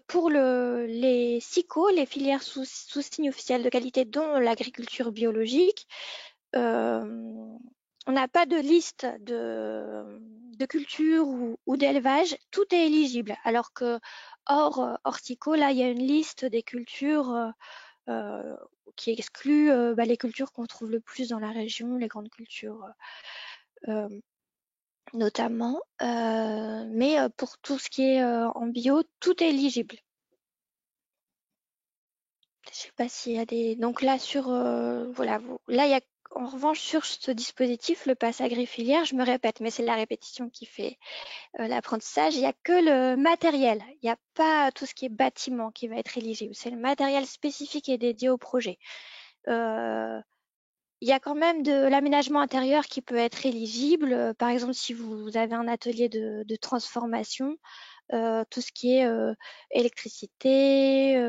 [SPEAKER 8] pour les SIQO, les filières sous signe officiel de qualité, dont l'agriculture biologique, on n'a pas de liste de culture ou d'élevage, tout est éligible. Alors que hors SIQO, là, il y a une liste des cultures qui exclut les cultures qu'on trouve le plus dans la région, les grandes cultures notamment. Mais pour tout ce qui est en bio, tout est éligible. Je sais pas s'il y a des. Donc là, voilà, là, il y a en revanche sur ce dispositif, le pass agrifilière, je me répète, mais c'est la répétition qui fait l'apprentissage. Il n'y a que le matériel. Il n'y a pas tout ce qui est bâtiment qui va être éligible. C'est le matériel spécifique et dédié au projet. Il y a quand même de l'aménagement intérieur qui peut être éligible. Par exemple, si vous avez un atelier de transformation, tout ce qui est électricité,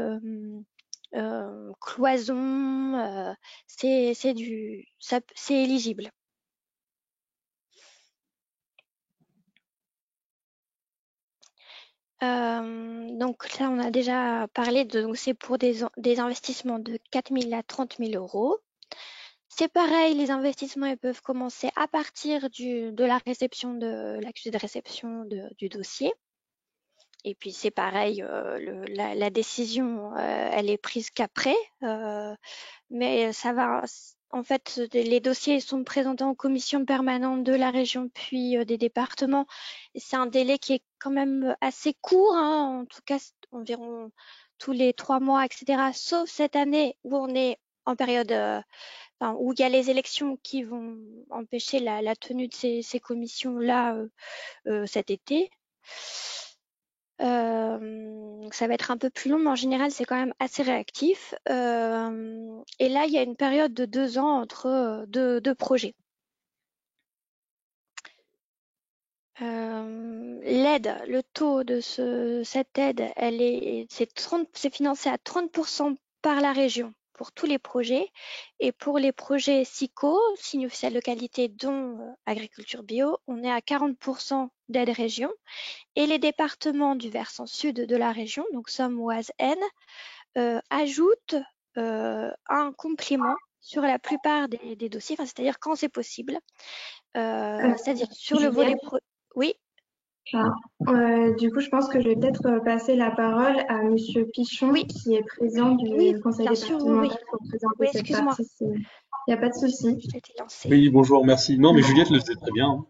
[SPEAKER 8] cloison, c'est éligible. Donc là, on a déjà parlé donc c'est pour des investissements de 4 000 à 30 000 euros. C'est pareil, les investissements ils peuvent commencer à partir de la réception de l'accusé de réception du dossier. Et puis c'est pareil, la décision, elle est prise qu'après, mais ça va. En fait, les dossiers sont présentés en commission permanente de la région puis des départements. Et c'est un délai qui est quand même assez court, hein, en tout cas environ tous les 3 mois, etc. Sauf cette année où on est en période, où il y a les élections qui vont empêcher la tenue de ces commissions-là cet été. Ça va être un peu plus long, mais en général, c'est quand même assez réactif. Et là, il y a une période de 2 ans entre deux projets. L'aide, le taux de cette aide, c'est financé à 30% par la région pour tous les projets. Et pour les projets SIQO, signe officiel de qualité, dont agriculture bio, on est à 40% d'aide région. Et les départements du versant sud de la région, donc Somme, Oise, Aisne, ajoutent un complément sur la plupart des dossiers, c'est-à-dire quand c'est possible. C'est-à-dire sur le volet Oui.
[SPEAKER 2] Du coup, je pense que je vais peut-être passer la parole à Monsieur Pichon, qui est président du conseil départemental pour présenter cette partie. Il n'y a pas de souci.
[SPEAKER 9] Oui, bonjour, merci. Non, mais Juliette le faisait très bien.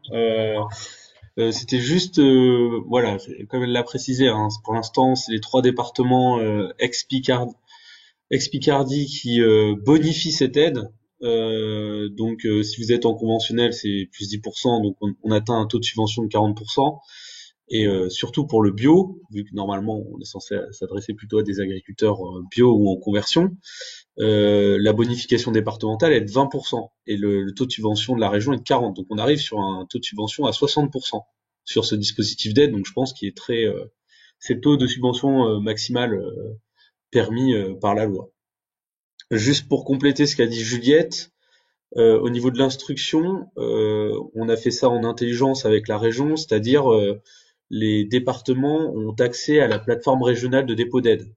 [SPEAKER 9] C'était juste, voilà, comme elle l'a précisé, hein, pour l'instant, c'est les 3 départements ex-Picardie qui bonifient cette aide. Donc, si vous êtes en conventionnel, c'est plus 10%, donc on atteint un taux de subvention de 40%. Et surtout pour le bio, vu que normalement on est censé s'adresser plutôt à des agriculteurs bio ou en conversion, la bonification départementale est de 20% et le taux de subvention de la région est de 40%. Donc on arrive sur un taux de subvention à 60% sur ce dispositif d'aide. Donc je pense qu'il est c'est le taux de subvention maximal permis par la loi. Juste pour compléter ce qu'a dit Juliette, au niveau de l'instruction, on a fait ça en intelligence avec la région, c'est-à-dire les départements ont accès à la plateforme régionale de dépôt d'aide.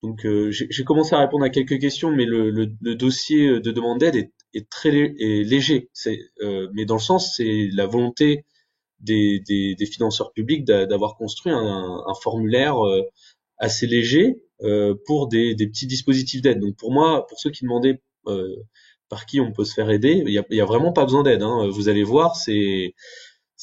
[SPEAKER 9] Donc j'ai commencé à répondre à quelques questions, mais le dossier de demande d'aide est très léger. Mais dans le sens, c'est la volonté des financeurs publics d'avoir construit un formulaire assez léger pour des petits dispositifs d'aide. Donc pour moi, pour ceux qui demandaient par qui on peut se faire aider, il y a vraiment pas besoin d'aide, hein. Vous allez voir, c'est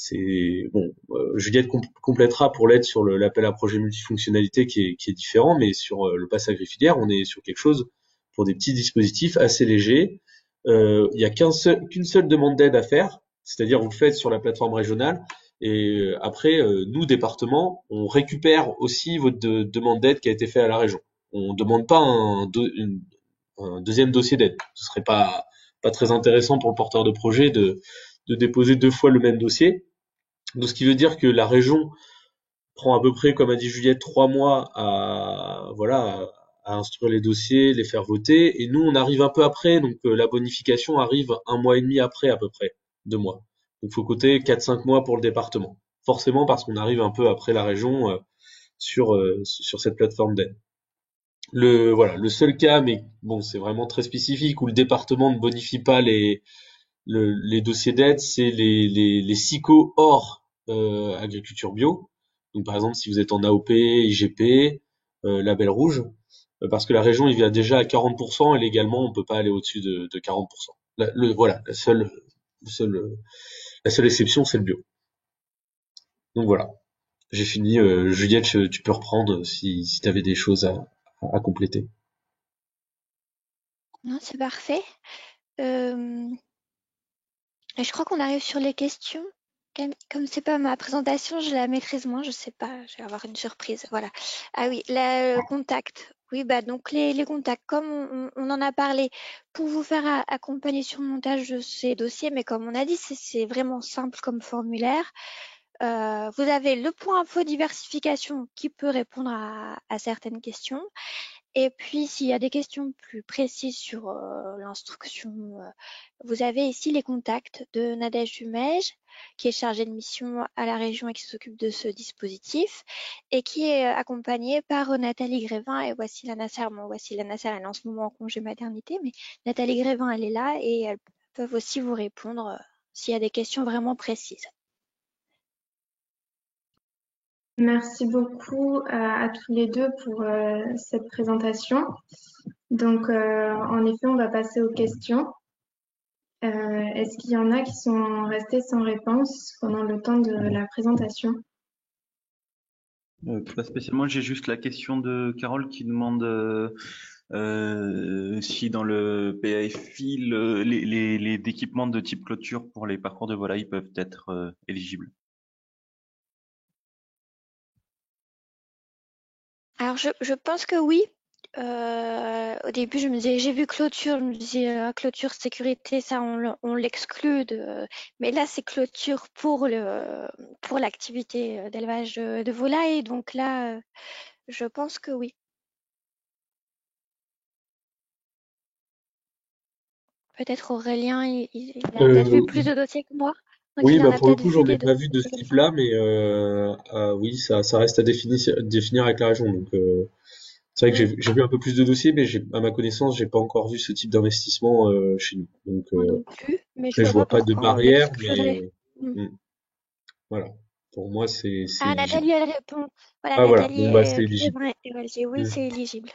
[SPEAKER 9] c'est bon. Juliette complétera pour l'aide sur l'appel à projet multifonctionnalité qui est différent, mais sur le pass agrifilière, on est sur quelque chose pour des petits dispositifs assez légers. Il y a qu'une seule demande d'aide à faire, c'est-à-dire vous le faites sur la plateforme régionale. Et après, nous, département, on récupère aussi votre demande d'aide qui a été faite à la région. On ne demande pas un deuxième dossier d'aide. Ce serait pas très intéressant pour le porteur de projet de déposer 2 fois le même dossier. Donc, ce qui veut dire que la région prend à peu près, comme a dit Juliette, 3 mois à instruire les dossiers, les faire voter. Et nous, on arrive un peu après, donc la bonification arrive 1 mois et demi après à peu près, 2 mois. Donc, il faut compter 4-5 mois pour le département. Forcément, parce qu'on arrive un peu après la région sur cette plateforme d'aide. Le seul cas, mais bon, c'est vraiment très spécifique, où le département ne bonifie pas les dossiers d'aide, c'est les SICO hors agriculture bio. Donc par exemple, si vous êtes en AOP, IGP, label rouge, parce que la région il vient déjà à 40% et légalement on peut pas aller au-dessus de 40%. La seule exception c'est le bio. Donc voilà, j'ai fini. Juliette, tu peux reprendre si tu avais des choses à compléter.
[SPEAKER 8] Non, c'est parfait. Euh, et je crois qu'on arrive sur les questions. Comme c'est pas ma présentation, je la maîtrise moins, je sais pas, je vais avoir une surprise. Voilà. Ah oui, le contact. Oui, bah donc les contacts, comme on en a parlé, pour vous faire accompagner sur le montage de ces dossiers, mais comme on a dit, c'est vraiment simple comme formulaire. Vous avez le point info diversification qui peut répondre à certaines questions. Et puis, s'il y a des questions plus précises sur l'instruction, vous avez ici les contacts de Nadège Dumège, qui est chargée de mission à la région et qui s'occupe de ce dispositif, et qui est accompagnée par Nathalie Grévin et Wassila Nasser. Bon, Wassila Nasser, elle est en ce moment en congé maternité, mais Nathalie Grévin, elle est là et elles peuvent aussi vous répondre s'il y a des questions vraiment précises.
[SPEAKER 2] Merci beaucoup à tous les deux pour cette présentation. Donc, en effet, on va passer aux questions. Est-ce qu'il y en a qui sont restés sans réponse pendant le temps de la présentation?
[SPEAKER 4] Pas spécialement, j'ai juste la question de Carole qui demande si dans le PAFI, les équipements de type clôture pour les parcours de volaille peuvent être éligibles.
[SPEAKER 8] Alors, je pense que oui. Au début, je me disais, j'ai vu clôture, je me disais, clôture sécurité, ça, on l'exclut mais là, c'est clôture pour l'activité d'élevage de volailles. Donc là, je pense que oui. Peut-être Aurélien, il a peut-être vu plus de dossiers que moi. Donc
[SPEAKER 9] Oui,
[SPEAKER 8] il en
[SPEAKER 9] bah
[SPEAKER 8] a
[SPEAKER 9] pour le
[SPEAKER 8] peut-être
[SPEAKER 9] coup,
[SPEAKER 8] vu
[SPEAKER 9] j'en ai
[SPEAKER 8] des
[SPEAKER 9] pas vu de
[SPEAKER 8] dossiers
[SPEAKER 9] ce
[SPEAKER 8] comme ça.
[SPEAKER 9] type-là, mais oui, ça reste à définir avec la région. Donc c'est vrai que j'ai vu un peu plus de dossiers, mais à ma connaissance, j'ai pas encore vu ce type d'investissement chez nous. Donc
[SPEAKER 8] Moi non plus, mais je
[SPEAKER 9] après, je
[SPEAKER 8] vois pas
[SPEAKER 9] vois pas de
[SPEAKER 8] pourquoi on
[SPEAKER 9] barrière,
[SPEAKER 8] l'exclurait.
[SPEAKER 9] mais
[SPEAKER 8] Mm.
[SPEAKER 9] voilà. Pour moi, c'est
[SPEAKER 8] Ah,
[SPEAKER 9] éligible.
[SPEAKER 8] Nathalie, elle répond. Voilà,
[SPEAKER 9] Ah voilà,
[SPEAKER 8] Nathalie
[SPEAKER 9] bon bah c'est éligible.
[SPEAKER 8] Grévin, elle dit oui,
[SPEAKER 9] Mm.
[SPEAKER 8] c'est éligible.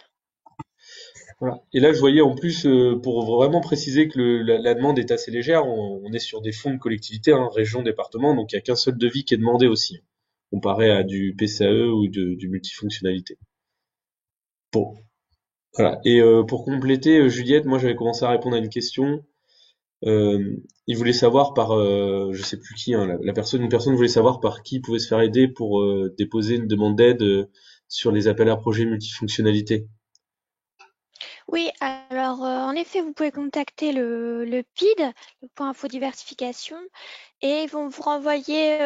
[SPEAKER 9] Voilà. Et là, je voyais en plus, pour vraiment préciser que la demande est assez légère, on est sur des fonds de collectivité, hein, région, département, donc il n'y a qu'un seul devis qui est demandé aussi, comparé à du PCAE ou du multifonctionnalité. Bon, voilà. Et pour compléter, Juliette, moi j'avais commencé à répondre à une question. Il voulait savoir je sais plus qui, hein, une personne voulait savoir par qui pouvait se faire aider pour déposer une demande d'aide sur les appels à projets multifonctionnalité.
[SPEAKER 8] Oui, alors en effet, vous pouvez contacter le PID, le point info diversification, et ils vont vous renvoyer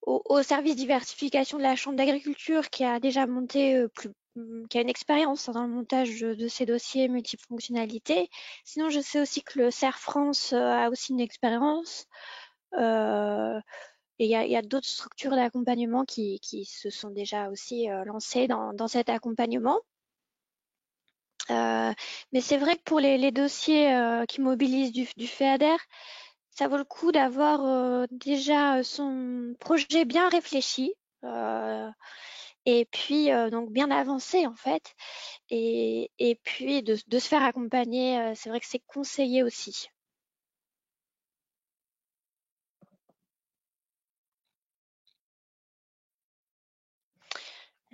[SPEAKER 8] au service diversification de la Chambre d'agriculture qui a déjà monté qui a une expérience dans le montage de ces dossiers multifonctionnalités. Sinon, je sais aussi que le CERF France a aussi une expérience. Et il y a d'autres structures d'accompagnement qui se sont déjà aussi lancées dans cet accompagnement. Mais c'est vrai que pour les dossiers qui mobilisent du FEADER, ça vaut le coup d'avoir déjà son projet bien réfléchi et puis donc bien avancé en fait. Et puis de se faire accompagner, c'est vrai que c'est conseillé aussi.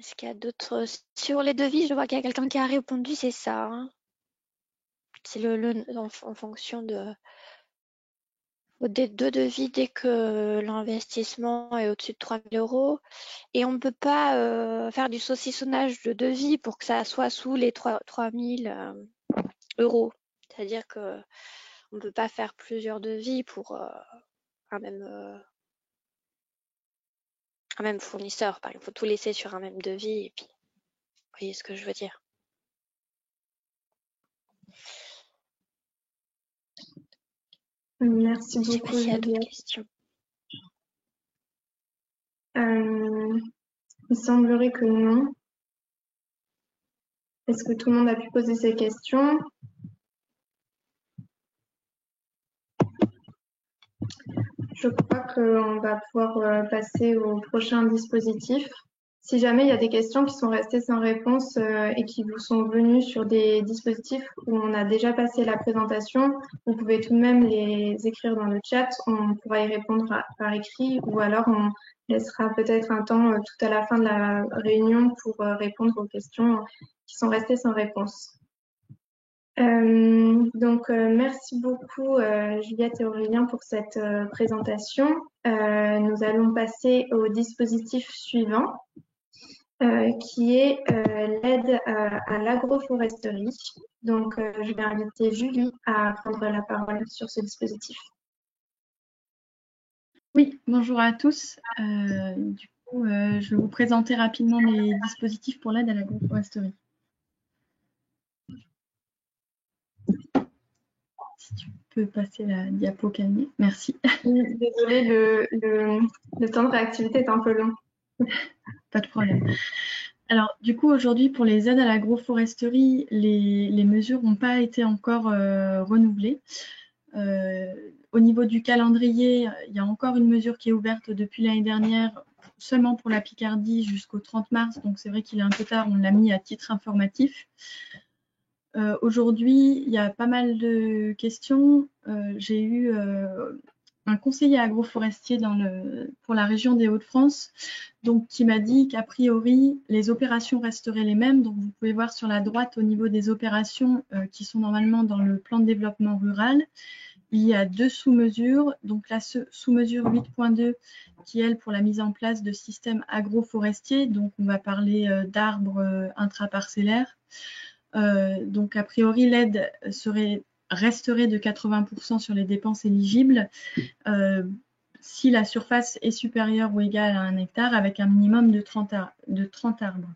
[SPEAKER 8] Est-ce qu'il y a d'autres... Sur les devis, je vois qu'il y a quelqu'un qui a répondu, c'est ça, hein. C'est en fonction des deux devis dès que l'investissement est au-dessus de 3 000 €. Et on ne peut pas faire du saucissonnage de devis pour que ça soit sous les 3 000 €. C'est-à-dire qu'on ne peut pas faire plusieurs devis pour un même fournisseur. Par exemple, il faut tout laisser sur un même devis. Et puis, vous voyez ce que je veux dire.
[SPEAKER 2] Merci
[SPEAKER 8] Je ne sais pas
[SPEAKER 2] beaucoup,
[SPEAKER 8] s'il y a d'autres
[SPEAKER 2] Juliette.
[SPEAKER 8] questions.
[SPEAKER 2] Il semblerait que non. Est-ce que tout le monde a pu poser ses questions? Je crois qu'on va pouvoir passer au prochain dispositif. Si jamais il y a des questions qui sont restées sans réponse et qui vous sont venues sur des dispositifs où on a déjà passé la présentation, vous pouvez tout de même les écrire dans le chat. On pourra y répondre par écrit ou alors on laissera peut-être un temps tout à la fin de la réunion pour répondre aux questions qui sont restées sans réponse. Merci beaucoup Juliette et Aurélien pour cette présentation. Nous allons passer au dispositif suivant qui est l'aide à l'agroforesterie. Donc, je vais inviter Julie à prendre la parole sur ce dispositif.
[SPEAKER 10] Oui, bonjour à tous. Du coup, je vais vous présenter rapidement les dispositifs pour l'aide à l'agroforesterie. Si tu peux passer la diapo, Camille. Merci.
[SPEAKER 2] Désolée, le temps de réactivité est un peu long.
[SPEAKER 10] Pas de problème. Alors, du coup, aujourd'hui, pour les aides à l'agroforesterie, les mesures n'ont pas été encore renouvelées. Au niveau du calendrier, il y a encore une mesure qui est ouverte depuis l'année dernière, seulement pour la Picardie jusqu'au 30 mars. Donc, c'est vrai qu'il est un peu tard, on l'a mis à titre informatif. Aujourd'hui, il y a pas mal de questions. J'ai eu un conseiller agroforestier pour la région des Hauts-de-France, donc qui m'a dit qu'a priori, les opérations resteraient les mêmes. Donc, vous pouvez voir sur la droite au niveau des opérations qui sont normalement dans le plan de développement rural. Il y a deux sous-mesures. Donc, la sous-mesure 8.2 qui est, elle, pour la mise en place de systèmes agroforestiers. Donc, on va parler d'arbres intraparcellaires. Donc, a priori, l'aide resterait de 80% sur les dépenses éligibles si la surface est supérieure ou égale à 1 hectare avec un minimum de 30 arbres.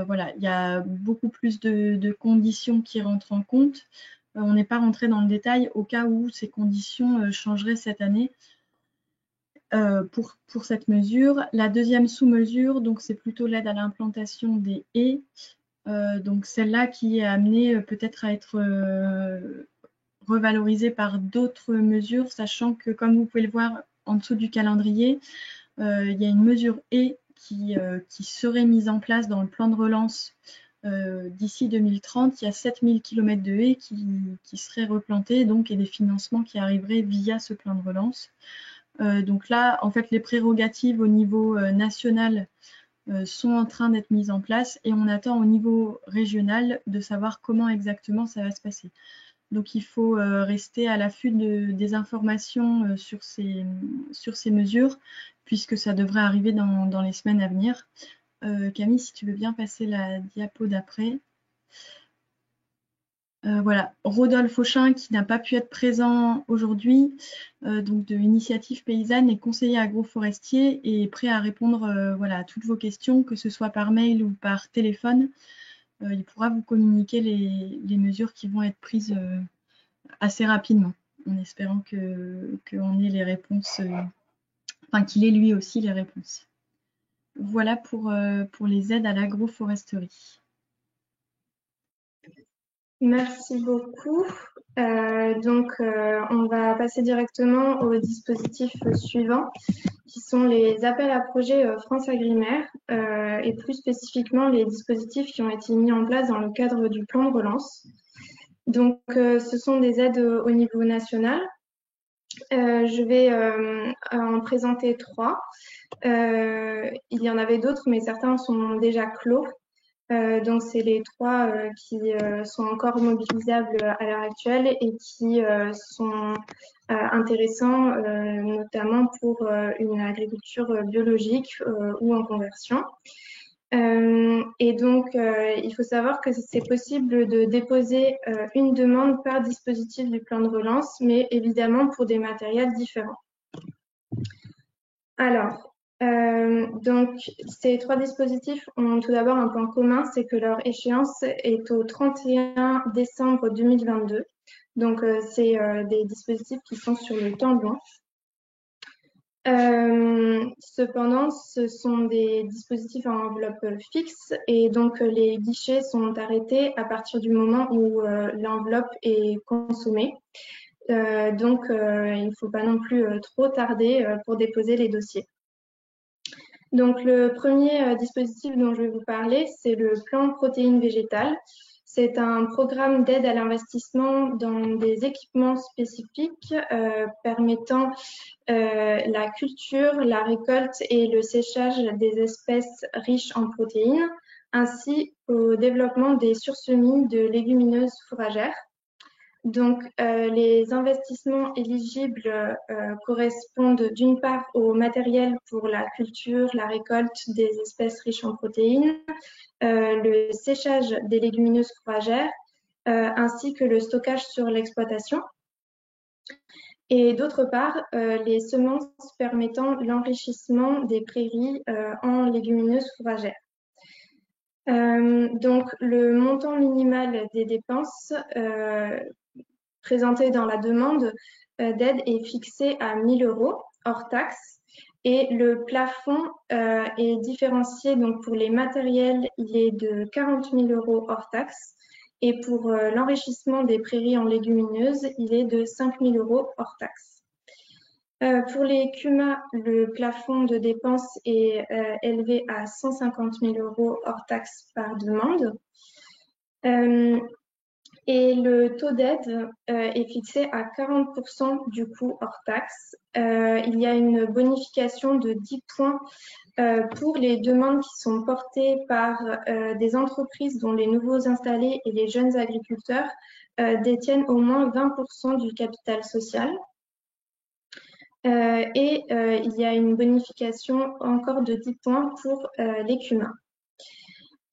[SPEAKER 10] Voilà, il y a beaucoup plus de conditions qui rentrent en compte. On n'est pas rentré dans le détail au cas où ces conditions changeraient cette année. Pour cette mesure. La deuxième sous-mesure, donc c'est plutôt l'aide à l'implantation des haies. Donc celle-là qui est amenée peut-être à être revalorisée par d'autres mesures, sachant que comme vous pouvez le voir en dessous du calendrier, il y a une mesure haies qui serait mise en place dans le plan de relance d'ici 2030. Il y a 7000 km de haies qui seraient replantées donc, et des financements qui arriveraient via ce plan de relance. Donc là, en fait, les prérogatives au niveau national sont en train d'être mises en place et on attend au niveau régional de savoir comment exactement ça va se passer. Donc il faut rester à l'affût des informations sur ces mesures puisque ça devrait arriver dans les semaines à venir. Camille, si tu veux bien passer la diapo d'après. Voilà, Rodolphe Auchin qui n'a pas pu être présent aujourd'hui, donc de Initiative Paysanne et conseiller agroforestier est prêt à répondre voilà, à toutes vos questions, que ce soit par mail ou par téléphone. Il pourra vous communiquer les mesures qui vont être prises assez rapidement, en espérant qu'on ait les réponses, enfin qu'il ait lui aussi les réponses. Voilà pour les aides à l'agroforesterie.
[SPEAKER 2] Merci beaucoup. On va passer directement au dispositif suivant, qui sont les appels à projets France Agrimaire et plus spécifiquement les dispositifs qui ont été mis en place dans le cadre du plan de relance. Donc, ce sont des aides au niveau national Je vais en présenter 3. Il y en avait d'autres, mais certains sont déjà clos. Donc, c'est les 3 qui sont encore mobilisables à l'heure actuelle et qui sont intéressants, notamment pour une agriculture biologique ou en conversion. Et donc, il faut savoir que c'est possible de déposer une demande par dispositif du plan de relance, mais évidemment pour des matériels différents. Alors, donc, ces 3 dispositifs ont tout d'abord un point commun, c'est que leur échéance est au 31 décembre 2022. Donc, c'est des dispositifs qui sont sur le temps long. Cependant, ce sont des dispositifs à enveloppe fixe et donc les guichets sont arrêtés à partir du moment où l'enveloppe est consommée. Donc, il ne faut pas non plus trop tarder pour déposer les dossiers. Donc, le premier dispositif dont je vais vous parler, c'est le plan protéines végétales. C'est un programme d'aide à l'investissement dans des équipements spécifiques permettant la culture, la récolte et le séchage des espèces riches en protéines, ainsi qu'au développement des sursemis de légumineuses fourragères. Donc, les investissements éligibles correspondent d'une part au matériel pour la culture, la récolte des espèces riches en protéines, le séchage des légumineuses fourragères, ainsi que le stockage sur l'exploitation. Et d'autre part, les semences permettant l'enrichissement des prairies en légumineuses fourragères. Donc, le montant minimal des dépenses présenté dans la demande d'aide est fixé à 1 000 € hors taxe et le plafond est différencié. Donc, pour les matériels, il est de 40 000 € hors taxe et pour l'enrichissement des prairies en légumineuses, il est de 5 000 € hors taxe. Pour les CUMA, le plafond de dépenses est élevé à 150 000 € hors taxe par demande. Et le taux d'aide est fixé à 40% du coût hors taxe. Il y a une bonification de 10 points pour les demandes qui sont portées par des entreprises dont les nouveaux installés et les jeunes agriculteurs détiennent au moins 20% du capital social. Et il y a une bonification encore de 10 points pour les CUMA.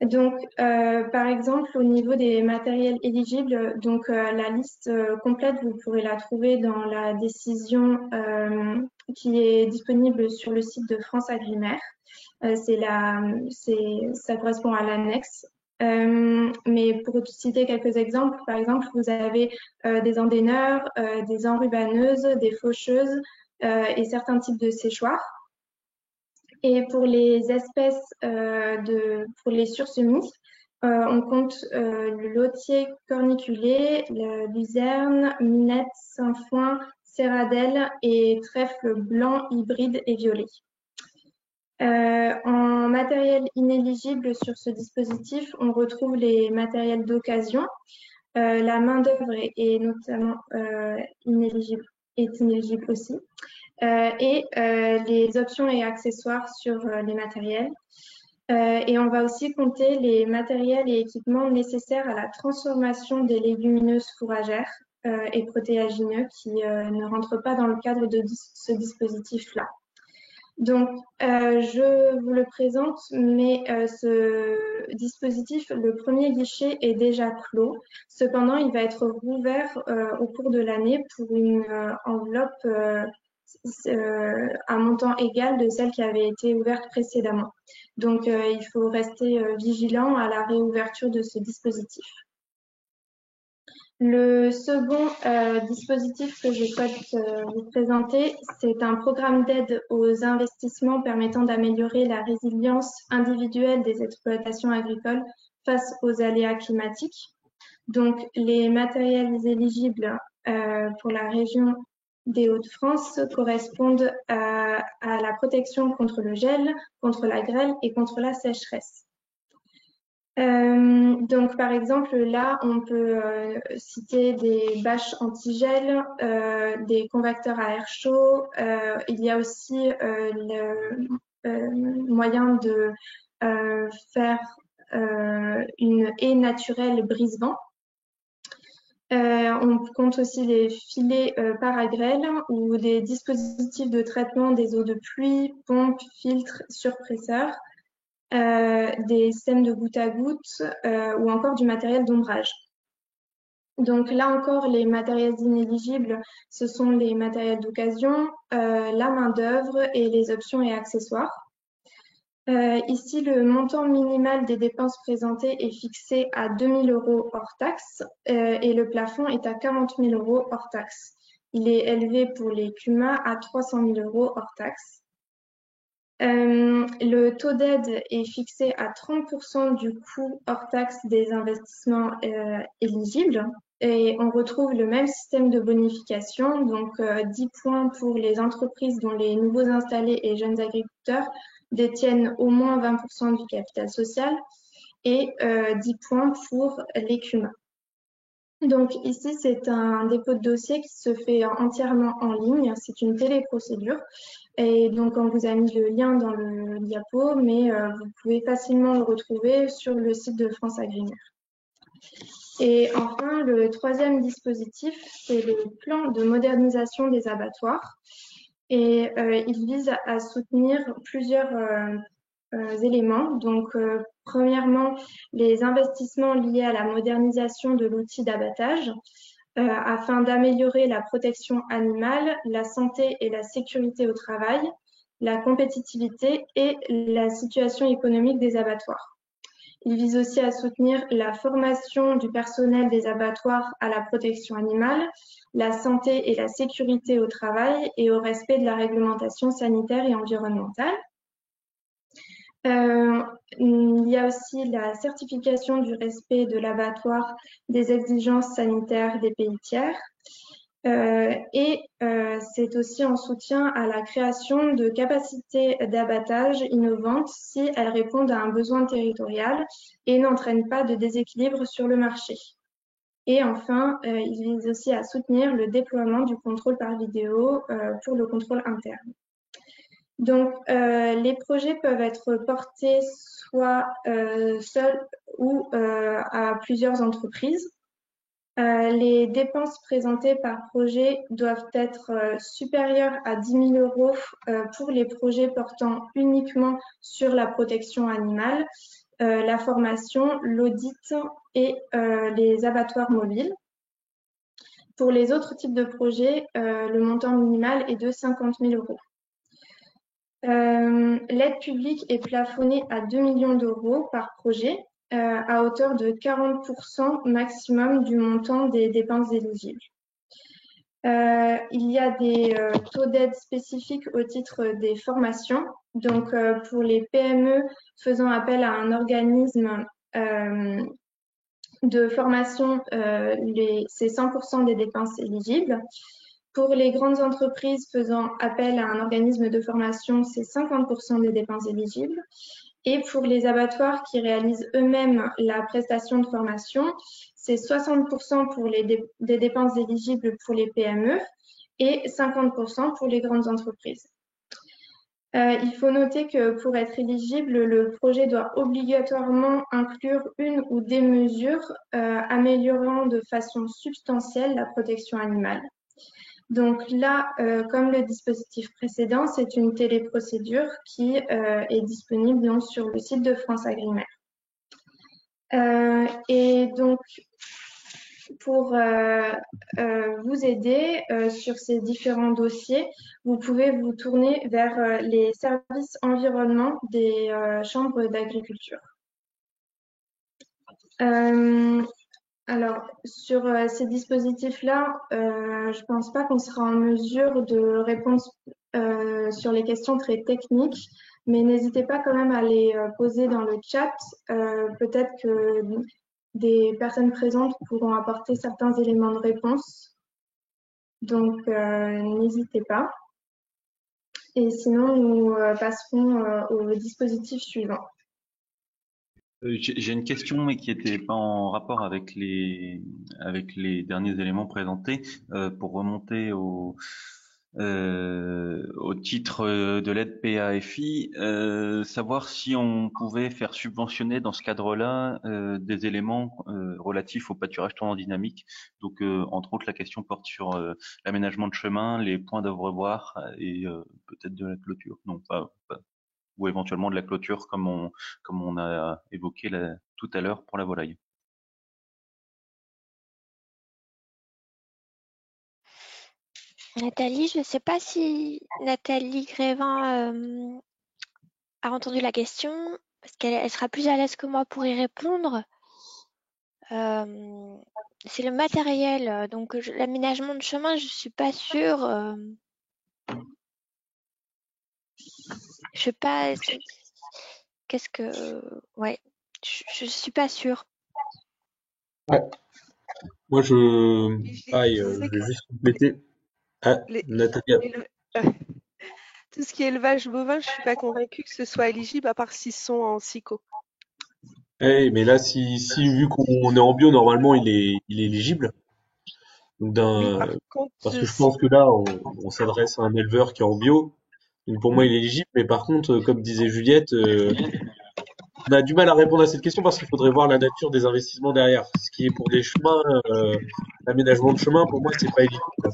[SPEAKER 2] Donc, par exemple, au niveau des matériels éligibles, donc la liste complète, vous pourrez la trouver dans la décision qui est disponible sur le site de France Agrimaire. Ça correspond à l'annexe. Mais pour citer quelques exemples, par exemple, vous avez des endaineurs, des enrubaneuses, des faucheuses et certains types de séchoirs. Et pour les espèces, pour les sursemis, on compte le lotier corniculé, la luzerne, minette, sainfoin, céradelle et trèfle blanc, hybride et violet. En matériel inéligible sur ce dispositif, on retrouve les matériels d'occasion. La main-d'œuvre est notamment inéligible aussi. Et les options et accessoires sur les matériels. Et on va aussi compter les matériels et équipements nécessaires à la transformation des légumineuses fourragères et protéagineux qui ne rentrent pas dans le cadre de ce dispositif-là. Donc, je vous le présente, mais ce dispositif, le premier guichet est déjà clos. Cependant, il va être rouvert au cours de l'année pour une enveloppe un montant égal de celle qui avait été ouverte précédemment. Donc, il faut rester vigilant à la réouverture de ce dispositif. Le second dispositif que je souhaite vous présenter, c'est un programme d'aide aux investissements permettant d'améliorer la résilience individuelle des exploitations agricoles face aux aléas climatiques. Donc, les matériels éligibles pour la région des Hauts-de-France correspondent à la protection contre le gel, contre la grêle et contre la sécheresse. Donc, par exemple, là, on peut citer des bâches antigel, des convecteurs à air chaud. Il y a aussi le moyen de faire une haie naturelle brise-vent. On compte aussi des filets paragrèles ou des dispositifs de traitement des eaux de pluie, pompes, filtres, surpresseurs. Des systèmes de goutte à goutte ou encore du matériel d'ombrage. Donc là encore, les matériels inéligibles, ce sont les matériels d'occasion, la main-d'œuvre et les options et accessoires. Ici, le montant minimal des dépenses présentées est fixé à 2 000 € hors taxe et le plafond est à 40 000 € hors taxe. Il est élevé pour les CUMA à 300 000 € hors taxe. Le taux d'aide est fixé à 30% du coût hors taxe des investissements éligibles et on retrouve le même système de bonification, donc 10 points pour les entreprises dont les nouveaux installés et jeunes agriculteurs détiennent au moins 20% du capital social et 10 points pour les CUMA. Donc ici, c'est un dépôt de dossier qui se fait entièrement en ligne, c'est une téléprocédure. Et donc, on vous a mis le lien dans le diapo, mais vous pouvez facilement le retrouver sur le site de FranceAgriMer. Et enfin, le troisième dispositif, c'est le plan de modernisation des abattoirs. Et il vise à soutenir plusieurs éléments. Donc, premièrement, les investissements liés à la modernisation de l'outil d'abattage afin d'améliorer la protection animale, la santé et la sécurité au travail, la compétitivité et la situation économique des abattoirs. Il vise aussi à soutenir la formation du personnel des abattoirs à la protection animale, la santé et la sécurité au travail et au respect de la réglementation sanitaire et environnementale. Il y a aussi la certification du respect de l'abattoir des exigences sanitaires des pays tiers. C'est aussi en soutien à la création de capacités d'abattage innovantes si elles répondent à un besoin territorial et n'entraînent pas de déséquilibre sur le marché. Et enfin, il vise aussi à soutenir le déploiement du contrôle par vidéo pour le contrôle interne. Donc, les projets peuvent être portés soit seuls ou à plusieurs entreprises. Les dépenses présentées par projet doivent être supérieures à 10 000 € pour les projets portant uniquement sur la protection animale, la formation, l'audit et les abattoirs mobiles. Pour les autres types de projets, le montant minimal est de 50 000 €. L'aide publique est plafonnée à 2 millions € par projet, à hauteur de 40% maximum du montant des dépenses éligibles. Il y a des taux d'aide spécifiques au titre des formations. Donc, pour les PME faisant appel à un organisme de formation, c'est 100% des dépenses éligibles. Pour les grandes entreprises faisant appel à un organisme de formation, c'est 50% des dépenses éligibles. Et pour les abattoirs qui réalisent eux-mêmes la prestation de formation, c'est 60% pour des dépenses éligibles pour les PME et 50% pour les grandes entreprises. Il faut noter que pour être éligible, le projet doit obligatoirement inclure une ou des mesures améliorant de façon substantielle la protection animale. Donc là, comme le dispositif précédent, c'est une téléprocédure qui est disponible donc sur le site de FranceAgriMer. Et donc, pour vous aider sur ces différents dossiers, vous pouvez vous tourner vers les services environnement des chambres d'agriculture. Alors, sur ces dispositifs-là, je pense pas qu'on sera en mesure de répondre sur les questions très techniques, mais n'hésitez pas quand même à les poser dans le chat. Peut-être que des personnes présentes pourront apporter certains éléments de réponse. Donc, n'hésitez pas. Et sinon, nous passerons au dispositif suivant.
[SPEAKER 4] J'ai une question, mais qui était pas en rapport avec les derniers éléments présentés, pour remonter au titre de l'aide PAFI, savoir si on pouvait faire subventionner dans ce cadre-là des éléments relatifs au pâturage tournant dynamique. Donc, entre autres, la question porte sur l'aménagement de chemin, les points d'abreuvoir et peut-être de la clôture. Non, pas ou éventuellement de la clôture comme on a évoqué tout à l'heure pour la volaille.
[SPEAKER 8] Nathalie, je ne sais pas si Nathalie Grévin a entendu la question, parce qu'elle sera plus à l'aise que moi pour y répondre. C'est le matériel, donc l'aménagement de chemin, je suis pas sûre. Je sais pas. Qu'est-ce que, ouais, je suis pas sûre.
[SPEAKER 9] Ouais. Moi, pareil,
[SPEAKER 11] Je
[SPEAKER 9] je
[SPEAKER 11] sais que
[SPEAKER 9] vais juste compléter. Ah,
[SPEAKER 11] les-
[SPEAKER 9] Nathalie.
[SPEAKER 11] l'éle- tout ce qui est élevage bovin, je suis pas convaincue que ce soit éligible à part s'ils sont en SICO.
[SPEAKER 9] Mais là, vu qu'on est en bio, normalement, il est éligible. Donc
[SPEAKER 11] Oui, par
[SPEAKER 9] parce
[SPEAKER 11] contre,
[SPEAKER 9] que je pense que là, on s'adresse à un éleveur qui est en bio. Donc pour moi, il est éligible. Mais par contre, comme disait Juliette, on a du mal à répondre à cette question parce qu'il faudrait voir la nature des investissements derrière. Ce qui est pour des chemins, l'aménagement de chemin, pour moi, c'est pas éligible, quoi.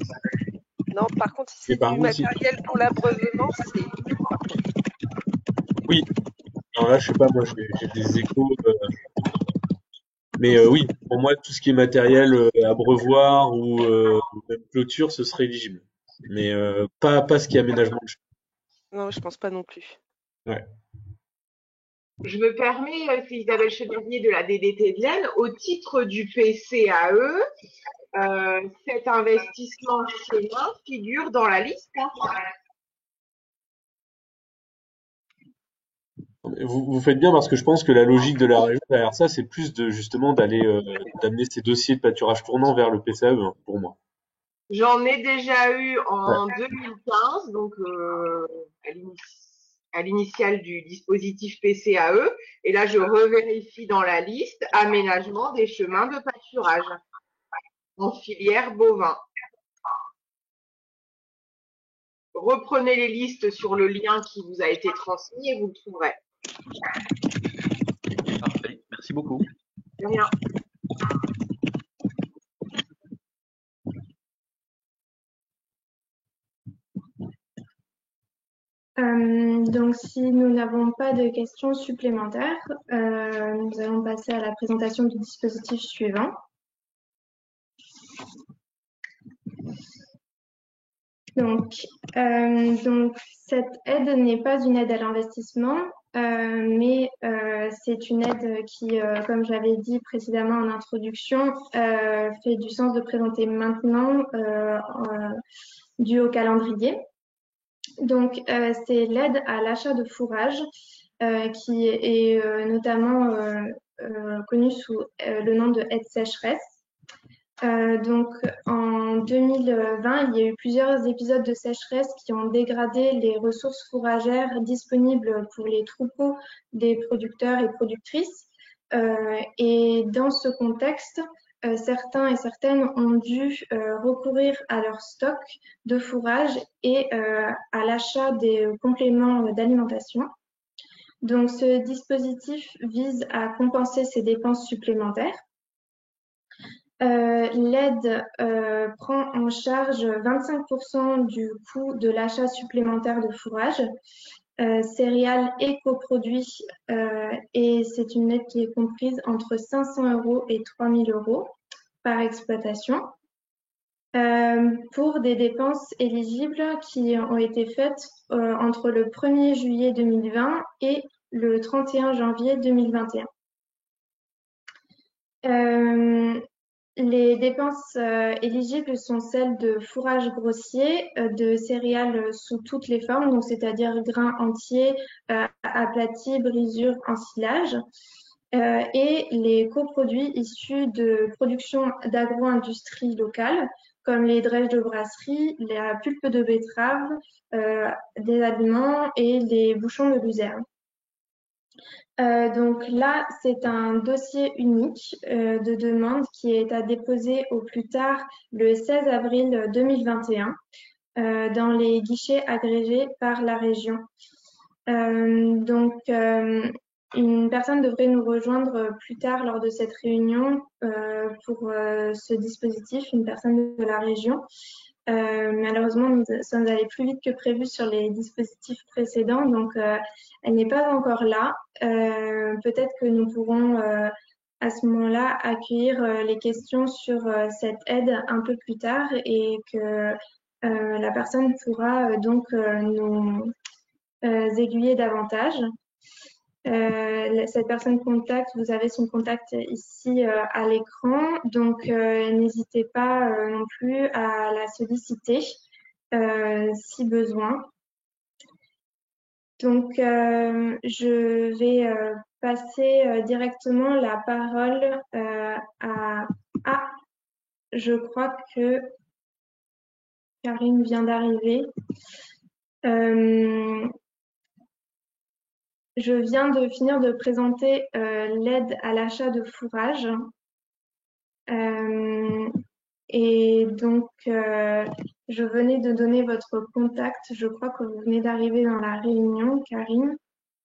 [SPEAKER 11] non, par contre, si
[SPEAKER 9] Mais
[SPEAKER 11] c'est
[SPEAKER 9] par
[SPEAKER 11] du
[SPEAKER 9] contre,
[SPEAKER 11] matériel pour l'abreuvement, c'est éligible, par contre.
[SPEAKER 9] oui. Alors là, je sais pas, moi, j'ai des échos. Mais oui, pour moi, tout ce qui est matériel, abreuvoir ou même clôture, ce serait éligible. Mais pas ce qui est aménagement de chemin.
[SPEAKER 11] Non, je pense pas non plus.
[SPEAKER 9] Ouais.
[SPEAKER 5] Je me permets, c'est Isabelle Chevalier de la DDT de l'Aisne, au titre du PCAE, cet investissement chemin figure dans la liste.
[SPEAKER 9] Vous faites bien parce que je pense que la logique de la région derrière ça, c'est plus de justement d'amener ces dossiers de pâturage tournant vers le PCAE, hein, pour moi.
[SPEAKER 5] J'en ai déjà eu
[SPEAKER 9] Ouais.
[SPEAKER 5] en 2015, donc à l'initiale du dispositif PCAE, et là je revérifie dans la liste aménagement des chemins de pâturage en filière bovin. Reprenez les listes sur le lien qui vous a été transmis et vous le trouverez.
[SPEAKER 4] Parfait, merci beaucoup.
[SPEAKER 5] De rien.
[SPEAKER 2] Donc, si nous n'avons pas de questions supplémentaires, nous allons passer à la présentation du dispositif suivant. Donc, cette aide n'est pas une aide à l'investissement, mais c'est une aide qui, comme j'avais dit précédemment en introduction, fait du sens de présenter maintenant dû au calendrier. Donc, c'est l'aide à l'achat de fourrage qui est notamment connue sous le nom de aide sécheresse. Donc, en 2020, il y a eu plusieurs épisodes de sécheresse qui ont dégradé les ressources fourragères disponibles pour les troupeaux des producteurs et productrices. Et dans ce contexte, certains et certaines ont dû recourir à leur stock de fourrage et à l'achat des compléments d'alimentation. Donc, ce dispositif vise à compenser ces dépenses supplémentaires. L'aide prend en charge 25% du coût de l'achat supplémentaire de fourrage, céréales et coproduits, et c'est une aide qui est comprise entre 500 € et 3 000 € par exploitation. Pour des dépenses éligibles qui ont été faites entre le 1er juillet 2020 et le 31 janvier 2021. Les dépenses éligibles sont celles de fourrage grossier, de céréales sous toutes les formes, donc c'est-à-dire grains entiers, aplatis, brisures, ensilage, et les coproduits issus de production d'agro-industrie locale, comme les drèches de brasserie, la pulpe de betterave, des aliments et les bouchons de luzerne. Donc là, c'est un dossier unique de demande qui est à déposer au plus tard le 16 avril 2021 dans les guichets agrégés par la région. Donc, une personne devrait nous rejoindre plus tard lors de cette réunion pour ce dispositif, une personne de la région. Malheureusement, nous sommes allés plus vite que prévu sur les dispositifs précédents, donc elle n'est pas encore là. Peut-être que nous pourrons à ce moment-là accueillir les questions sur cette aide un peu plus tard et que la personne pourra donc nous aiguiller davantage. Cette personne contact, vous avez son contact ici à l'écran, donc n'hésitez pas non plus à la solliciter si besoin. Donc je vais passer directement la parole à... Ah, je crois que Karine vient d'arriver. Je viens de finir de présenter l'aide à l'achat de fourrage. Et donc, je venais de donner votre contact. Je crois que vous venez d'arriver dans la réunion, Karine.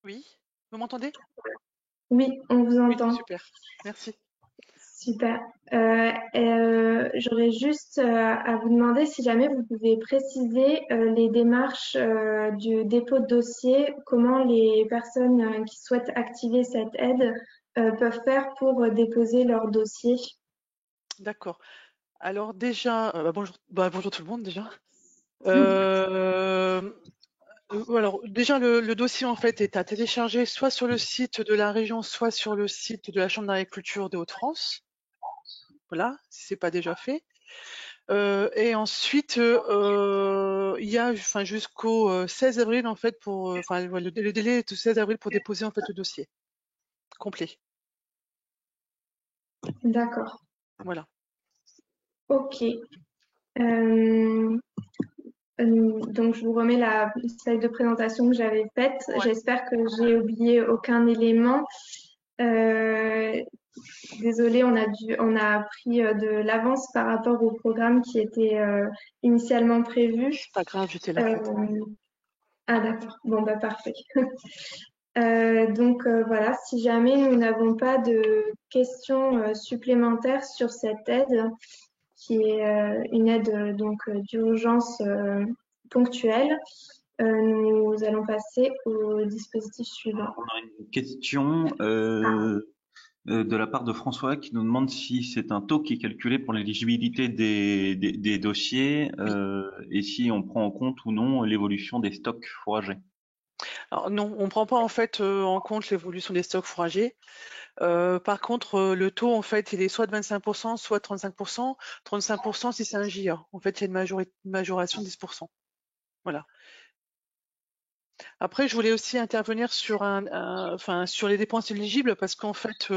[SPEAKER 12] Oui, vous m'entendez?
[SPEAKER 2] Oui, on vous entend.
[SPEAKER 12] Oui, super, merci.
[SPEAKER 2] Super. J'aurais juste à vous demander si jamais vous pouvez préciser les démarches du dépôt de dossier, comment les personnes qui souhaitent activer cette aide peuvent faire pour déposer leur dossier.
[SPEAKER 12] D'accord. Alors déjà, bonjour, bonjour tout le monde déjà. Alors déjà le dossier en fait est à télécharger soit sur le site de la région, soit sur le site de la Chambre d'agriculture des Hauts-de-France. Voilà, si c'est pas déjà fait. Et ensuite, il y a, enfin, jusqu'au 16 avril en fait pour, enfin, le délai est au 16 avril pour déposer en fait le dossier complet.
[SPEAKER 2] D'accord.
[SPEAKER 12] Voilà.
[SPEAKER 2] Ok. Donc, je vous remets la slide de présentation que j'avais faite.
[SPEAKER 12] Ouais.
[SPEAKER 2] J'espère que j'ai oublié aucun élément. Désolée, on a pris de l'avance par rapport au programme qui était initialement prévu.
[SPEAKER 12] C'est pas grave, j'étais là.
[SPEAKER 2] Ah d'accord, bon bah parfait. Donc voilà, si jamais nous n'avons pas de questions supplémentaires sur cette aide, qui est une aide donc d'urgence ponctuelle, nous allons passer au dispositif suivant.
[SPEAKER 4] On a une question de la part de François qui nous demande si c'est un taux qui est calculé pour l'éligibilité des dossiers et si on prend en compte ou non l'évolution des stocks fourragers.
[SPEAKER 12] Alors non, on ne prend pas en fait en compte l'évolution des stocks fourragers. Par contre, le taux en fait, il est soit de 25%, soit de 35%. 35% si c'est un JA. En fait, il y a une majoration de 10%. Voilà. Après, je voulais aussi intervenir sur sur les dépenses éligibles parce qu'en fait,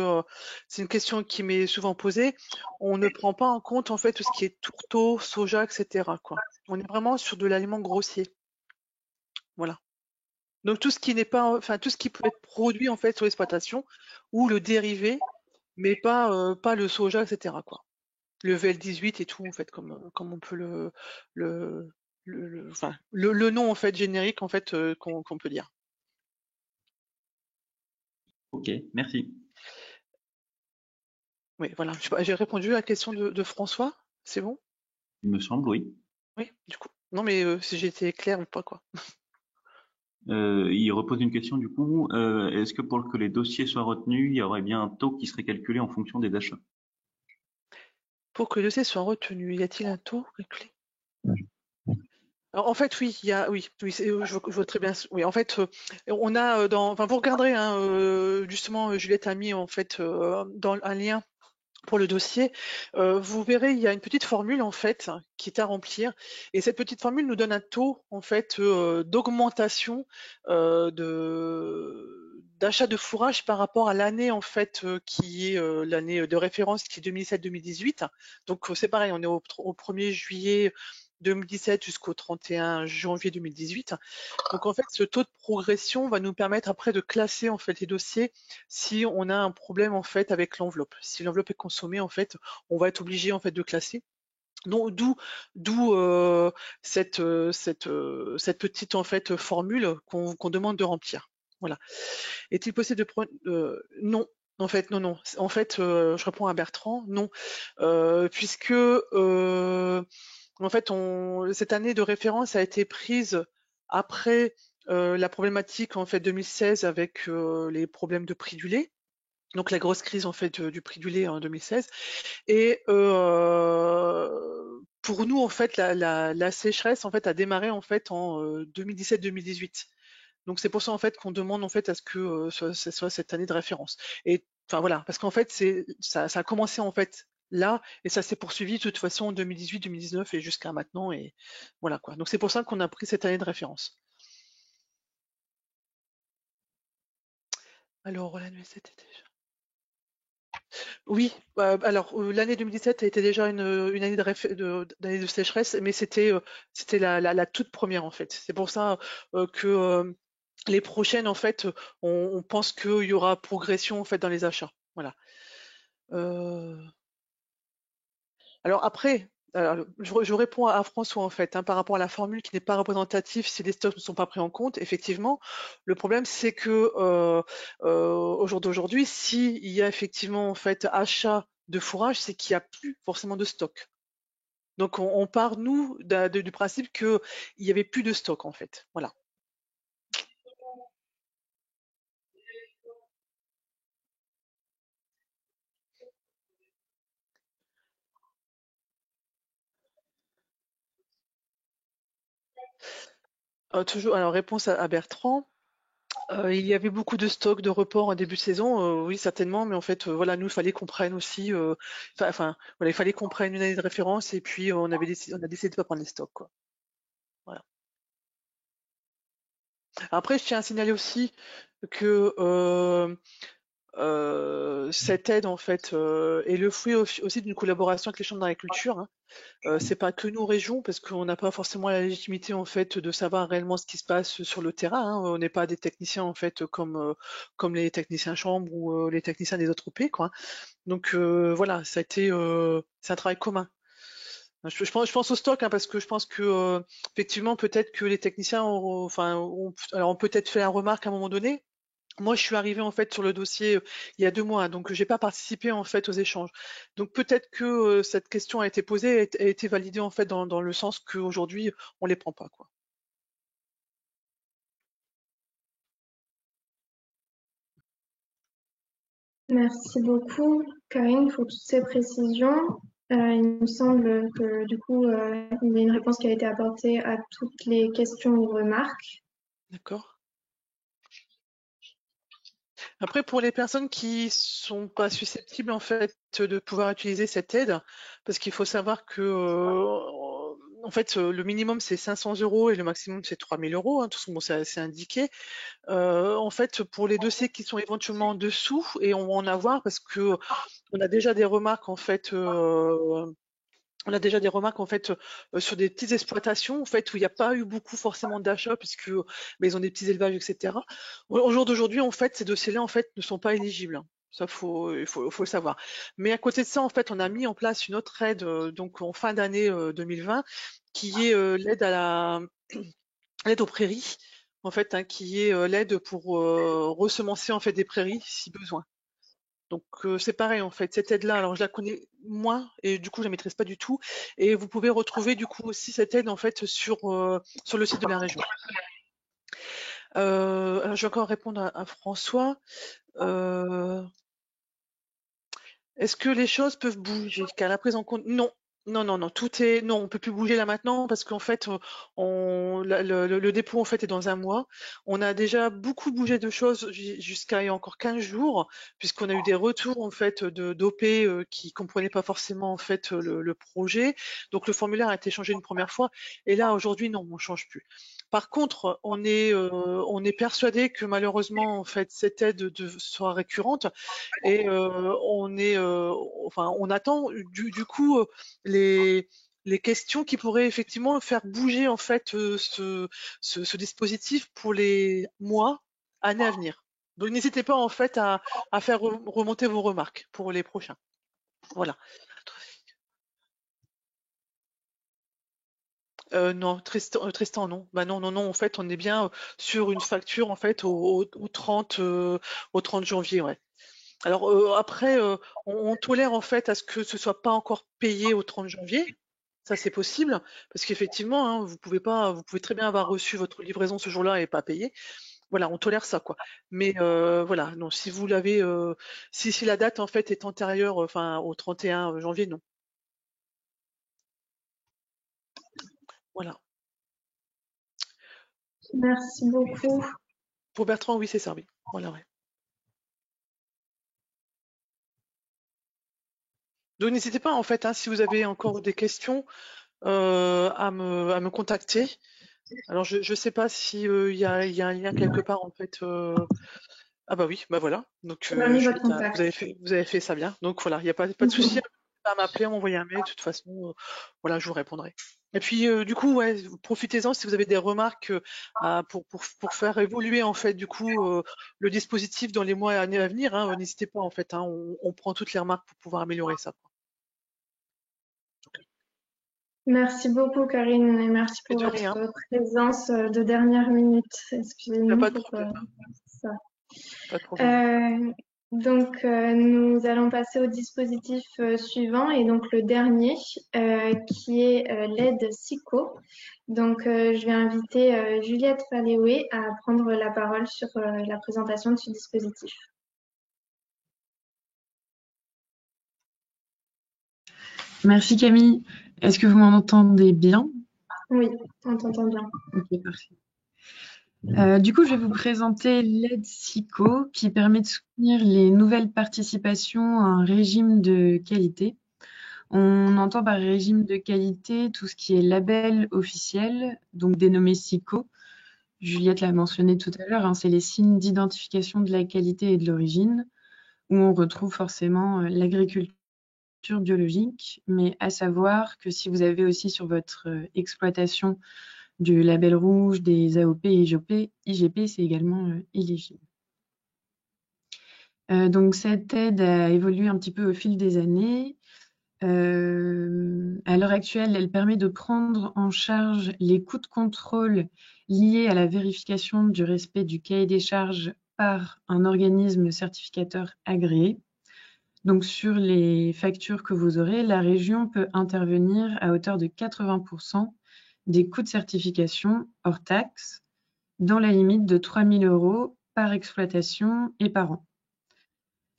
[SPEAKER 12] c'est une question qui m'est souvent posée. On ne prend pas en compte en fait tout ce qui est tourteau, soja, etc. quoi. On est vraiment sur de l'aliment grossier. Voilà. Donc tout ce qui n'est pas, enfin tout ce qui peut être produit en fait sur l'exploitation ou le dérivé, mais pas le soja, etc. quoi. Le VL18 et tout en fait comme on peut le nom en fait générique en fait qu'on peut dire.
[SPEAKER 4] Ok, merci.
[SPEAKER 12] Oui, voilà. J'ai répondu à la question de François. C'est bon?
[SPEAKER 4] Il me semble, oui.
[SPEAKER 12] Oui, du coup. Non, mais si j'ai été clair ou pas, quoi.
[SPEAKER 4] Il repose une question du coup. Est-ce que pour que les dossiers soient retenus, il y aurait bien un taux qui serait calculé en fonction des achats?
[SPEAKER 12] Pour que le dossier soit retenu, y a-t-il un taux calculé? Alors, en fait, oui, je vois très bien. Oui, en fait, on a enfin, vous regarderez, hein, justement, Juliette a mis en fait dans un lien pour le dossier, vous verrez, il y a une petite formule en fait qui est à remplir, et cette petite formule nous donne un taux en fait d'augmentation d'achat de fourrage par rapport à l'année en fait qui est l'année de référence qui est 2017-2018. Donc c'est pareil, on est au 1er juillet 2017 jusqu'au 31 janvier 2018. Donc en fait, ce taux de progression va nous permettre après de classer en fait les dossiers si on a un problème en fait avec l'enveloppe. Si l'enveloppe est consommée, en fait, on va être obligé en fait de classer. Donc d'où cette petite en fait formule qu'on demande de remplir. Voilà. Est-il possible de prendre non. En fait, non. En fait, je réponds à Bertrand, non, puisque en fait, cette année de référence a été prise après la problématique en fait 2016 avec les problèmes de prix du lait. Donc la grosse crise en fait du prix du lait en 2016. Et pour nous en fait la sécheresse en fait a démarré en fait en 2017-2018. Donc c'est pour ça en fait qu'on demande en fait à ce que ce soit cette année de référence. Et enfin voilà, parce qu'en fait ça a commencé en fait là et ça s'est poursuivi de toute façon en 2018, 2019 et jusqu'à maintenant et voilà quoi. Donc c'est pour ça qu'on a pris cette année de référence. Alors l'année c'était déjà. Oui, alors l'année 2017 a été déjà une année d'année de sécheresse, mais c'était la toute première en fait. C'est pour ça que les prochaines en fait, on pense qu'il y aura progression en fait dans les achats. Voilà. Alors après, je réponds à François en fait, hein, par rapport à la formule qui n'est pas représentative si les stocks ne sont pas pris en compte. Effectivement, le problème c'est que au jour d'aujourd'hui, s'il y a effectivement en fait achat de fourrage, c'est qu'il n'y a plus forcément de stock. Donc on part nous du principe qu'il n'y avait plus de stock en fait. Voilà. Toujours, alors réponse à Bertrand. Il y avait beaucoup de stocks de reports en début de saison, oui certainement, mais en fait voilà, nous il fallait qu'on prenne aussi, enfin voilà, il fallait qu'on prenne une année de référence et puis on a décidé de pas prendre les stocks quoi. Voilà. Après je tiens à signaler aussi que cette aide en fait est le fruit aussi d'une collaboration avec les chambres d'agriculture. Hein. C'est pas que nous régions parce qu'on n'a pas forcément la légitimité en fait de savoir réellement ce qui se passe sur le terrain. Hein. On n'est pas des techniciens en fait comme les techniciens chambres ou les techniciens des autres OP quoi. Donc voilà, ça a été c'est un travail commun. Je pense au stock hein, parce que je pense que effectivement peut-être que les techniciens ont peut-être fait la remarque à un moment donné. Moi, je suis arrivée en fait sur le dossier il y a 2 mois, donc j'ai pas participé en fait aux échanges. Donc peut-être que cette question a été posée, a été validée en fait dans le sens qu'aujourd'hui on les prend pas quoi.
[SPEAKER 2] Merci beaucoup, Karine, pour toutes ces précisions. Il me semble que du coup, il y a une réponse qui a été apportée à toutes les questions ou remarques.
[SPEAKER 12] D'accord. Après, pour les personnes qui sont pas susceptibles en fait de pouvoir utiliser cette aide, parce qu'il faut savoir que en fait le minimum c'est 500 € et le maximum c'est 3000 €. Hein, tout ce bon, c'est indiqué. En fait, pour les dossiers qui sont éventuellement en dessous, et on va en avoir parce que on a déjà des remarques en fait. On a déjà des remarques en fait sur des petites exploitations en fait où il n'y a pas eu beaucoup forcément d'achats puisque ils ont des petits élevages etc. Au jour d'aujourd'hui en fait ces dossiers-là en fait ne sont pas éligibles. Hein. Ça il faut le savoir. Mais à côté de ça en fait on a mis en place une autre aide donc en fin d'année 2020 qui est l'aide l'aide aux prairies en fait hein, qui est l'aide pour ressemencer en fait des prairies si besoin. Donc c'est pareil en fait, cette aide-là, alors je la connais moins et du coup je la maîtrise pas du tout. Et vous pouvez retrouver du coup aussi cette aide en fait sur le site de la région. Alors je vais encore répondre à François. Est-ce que les choses peuvent bouger qu'à la prise en compte? Non. Non, tout est non, on peut plus bouger là maintenant parce qu'en fait, le dépôt en fait est dans 1 mois. On a déjà beaucoup bougé de choses jusqu'à il y a encore 15 jours, puisqu'on a eu des retours en fait d'OP qui comprenaient pas forcément en fait le projet. Donc le formulaire a été changé une première fois, et là aujourd'hui non, on change plus. Par contre, on est persuadé que malheureusement en fait cette aide soit récurrente et on attend du coup les les questions qui pourraient effectivement faire bouger en fait ce dispositif pour les mois, années à venir. Donc n'hésitez pas en fait à faire remonter vos remarques pour les prochains. Voilà. Non, Tristan, non. Bah non, en fait, on est bien sur une facture en fait au 30 janvier, ouais. Alors après, on tolère en fait à ce que ce soit pas encore payé au 30 janvier. Ça, c'est possible, parce qu'effectivement, hein, vous pouvez très bien avoir reçu votre livraison ce jour-là et pas payer. Voilà, on tolère ça, quoi. Mais voilà, non, si vous l'avez, si la date en fait est antérieure, enfin au 31 janvier, non. Voilà.
[SPEAKER 2] Merci beaucoup.
[SPEAKER 12] Pour Bertrand, oui, c'est servi. Voilà, ouais. Donc n'hésitez pas en fait, hein, si vous avez encore des questions, à me contacter. Alors je sais pas si il y a un lien quelque part en fait. Ah bah oui, bah voilà. Donc
[SPEAKER 2] On a mis votre contact.
[SPEAKER 12] vous avez fait ça bien. Donc voilà, il n'y a pas de souci à m'appeler, à m'envoyer un mail. De toute façon, voilà, je vous répondrai. Et puis du coup, ouais, profitez-en si vous avez des remarques pour faire évoluer en fait du coup le dispositif dans les mois et années à venir. Hein, n'hésitez pas en fait. Hein, on prend toutes les remarques pour pouvoir améliorer ça.
[SPEAKER 2] Merci beaucoup, Karine, et merci pour
[SPEAKER 12] De
[SPEAKER 2] votre
[SPEAKER 12] rien.
[SPEAKER 2] présence de dernière minute.
[SPEAKER 12] Il n'y a
[SPEAKER 2] Excusez-nous
[SPEAKER 12] pas de
[SPEAKER 2] pour
[SPEAKER 12] problème.
[SPEAKER 2] ça.
[SPEAKER 12] Pas de problème.
[SPEAKER 2] Donc, nous allons passer au dispositif suivant, et donc le dernier, qui est l'aide SICO. Donc, je vais inviter Juliette Faléoué à prendre la parole sur la présentation de ce dispositif.
[SPEAKER 13] Merci Camille. Est-ce que vous m'entendez bien?
[SPEAKER 2] Oui, on t'entend bien.
[SPEAKER 13] Ok, parfait. Du coup, je vais vous présenter l'aide SICO qui permet de soutenir les nouvelles participations à un régime de qualité. On entend par régime de qualité tout ce qui est label officiel, donc dénommé SICO. Juliette l'a mentionné tout à l'heure, hein, c'est les signes d'identification de la qualité et de l'origine, où on retrouve forcément l'agriculture biologique, mais à savoir que si vous avez aussi sur votre exploitation du label rouge, des AOP et IGP, c'est également éligible. Donc cette aide a évolué un petit peu au fil des années. À l'heure actuelle, elle permet de prendre en charge les coûts de contrôle liés à la vérification du respect du cahier des charges par un organisme certificateur agréé. Donc sur les factures que vous aurez, la région peut intervenir à hauteur de 80% des coûts de certification hors taxe, dans la limite de 3 000 € par exploitation et par an.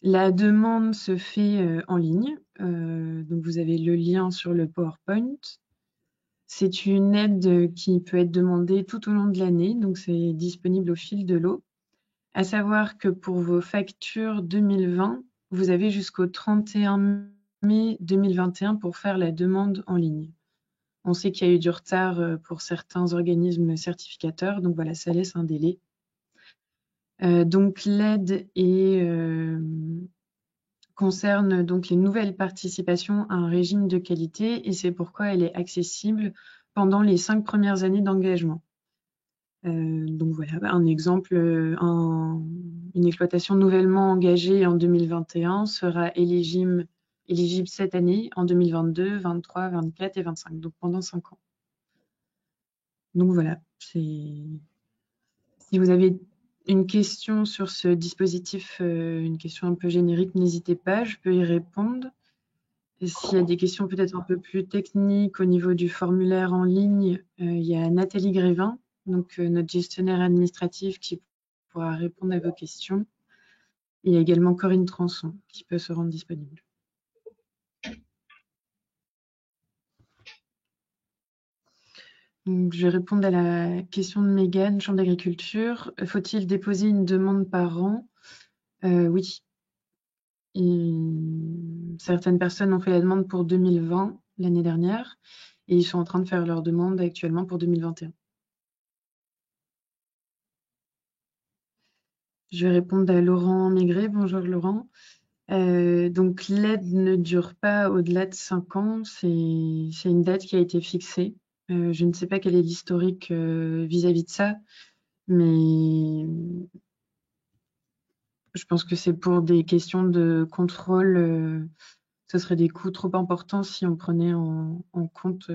[SPEAKER 13] La demande se fait en ligne, donc vous avez le lien sur le PowerPoint. C'est une aide qui peut être demandée tout au long de l'année, donc c'est disponible au fil de l'eau. À savoir que pour vos factures 2020, vous avez jusqu'au 31 mai 2021 pour faire la demande en ligne. On sait qu'il y a eu du retard pour certains organismes certificateurs, donc voilà, ça laisse un délai. Donc l'aide concerne donc les nouvelles participations à un régime de qualité et c'est pourquoi elle est accessible pendant les 5 premières années d'engagement. Donc voilà, un exemple, une exploitation nouvellement engagée en 2021 sera éligible cette année, en 2022, 23, 24 et 25, donc pendant 5 ans. Donc voilà, si vous avez une question sur ce dispositif, une question un peu générique, n'hésitez pas, je peux y répondre. Et s'il y a des questions peut-être un peu plus techniques au niveau du formulaire en ligne, il y a Nathalie Grévin, donc notre gestionnaire administratif qui pourra répondre à vos questions. Il y a également Corinne Transon qui peut se rendre disponible. Donc, je vais répondre à la question de Mégane, Chambre d'agriculture. Faut-il déposer une demande par an? Oui. Certaines personnes ont fait la demande pour 2020, l'année dernière, et ils sont en train de faire leur demande actuellement pour 2021. Je vais répondre à Laurent Maigret. Bonjour Laurent. Donc l'aide ne dure pas au-delà de 5 ans, c'est une date qui a été fixée. Je ne sais pas quel est l'historique vis-à-vis de ça, mais je pense que c'est pour des questions de contrôle. Ce serait des coûts trop importants si on prenait en compte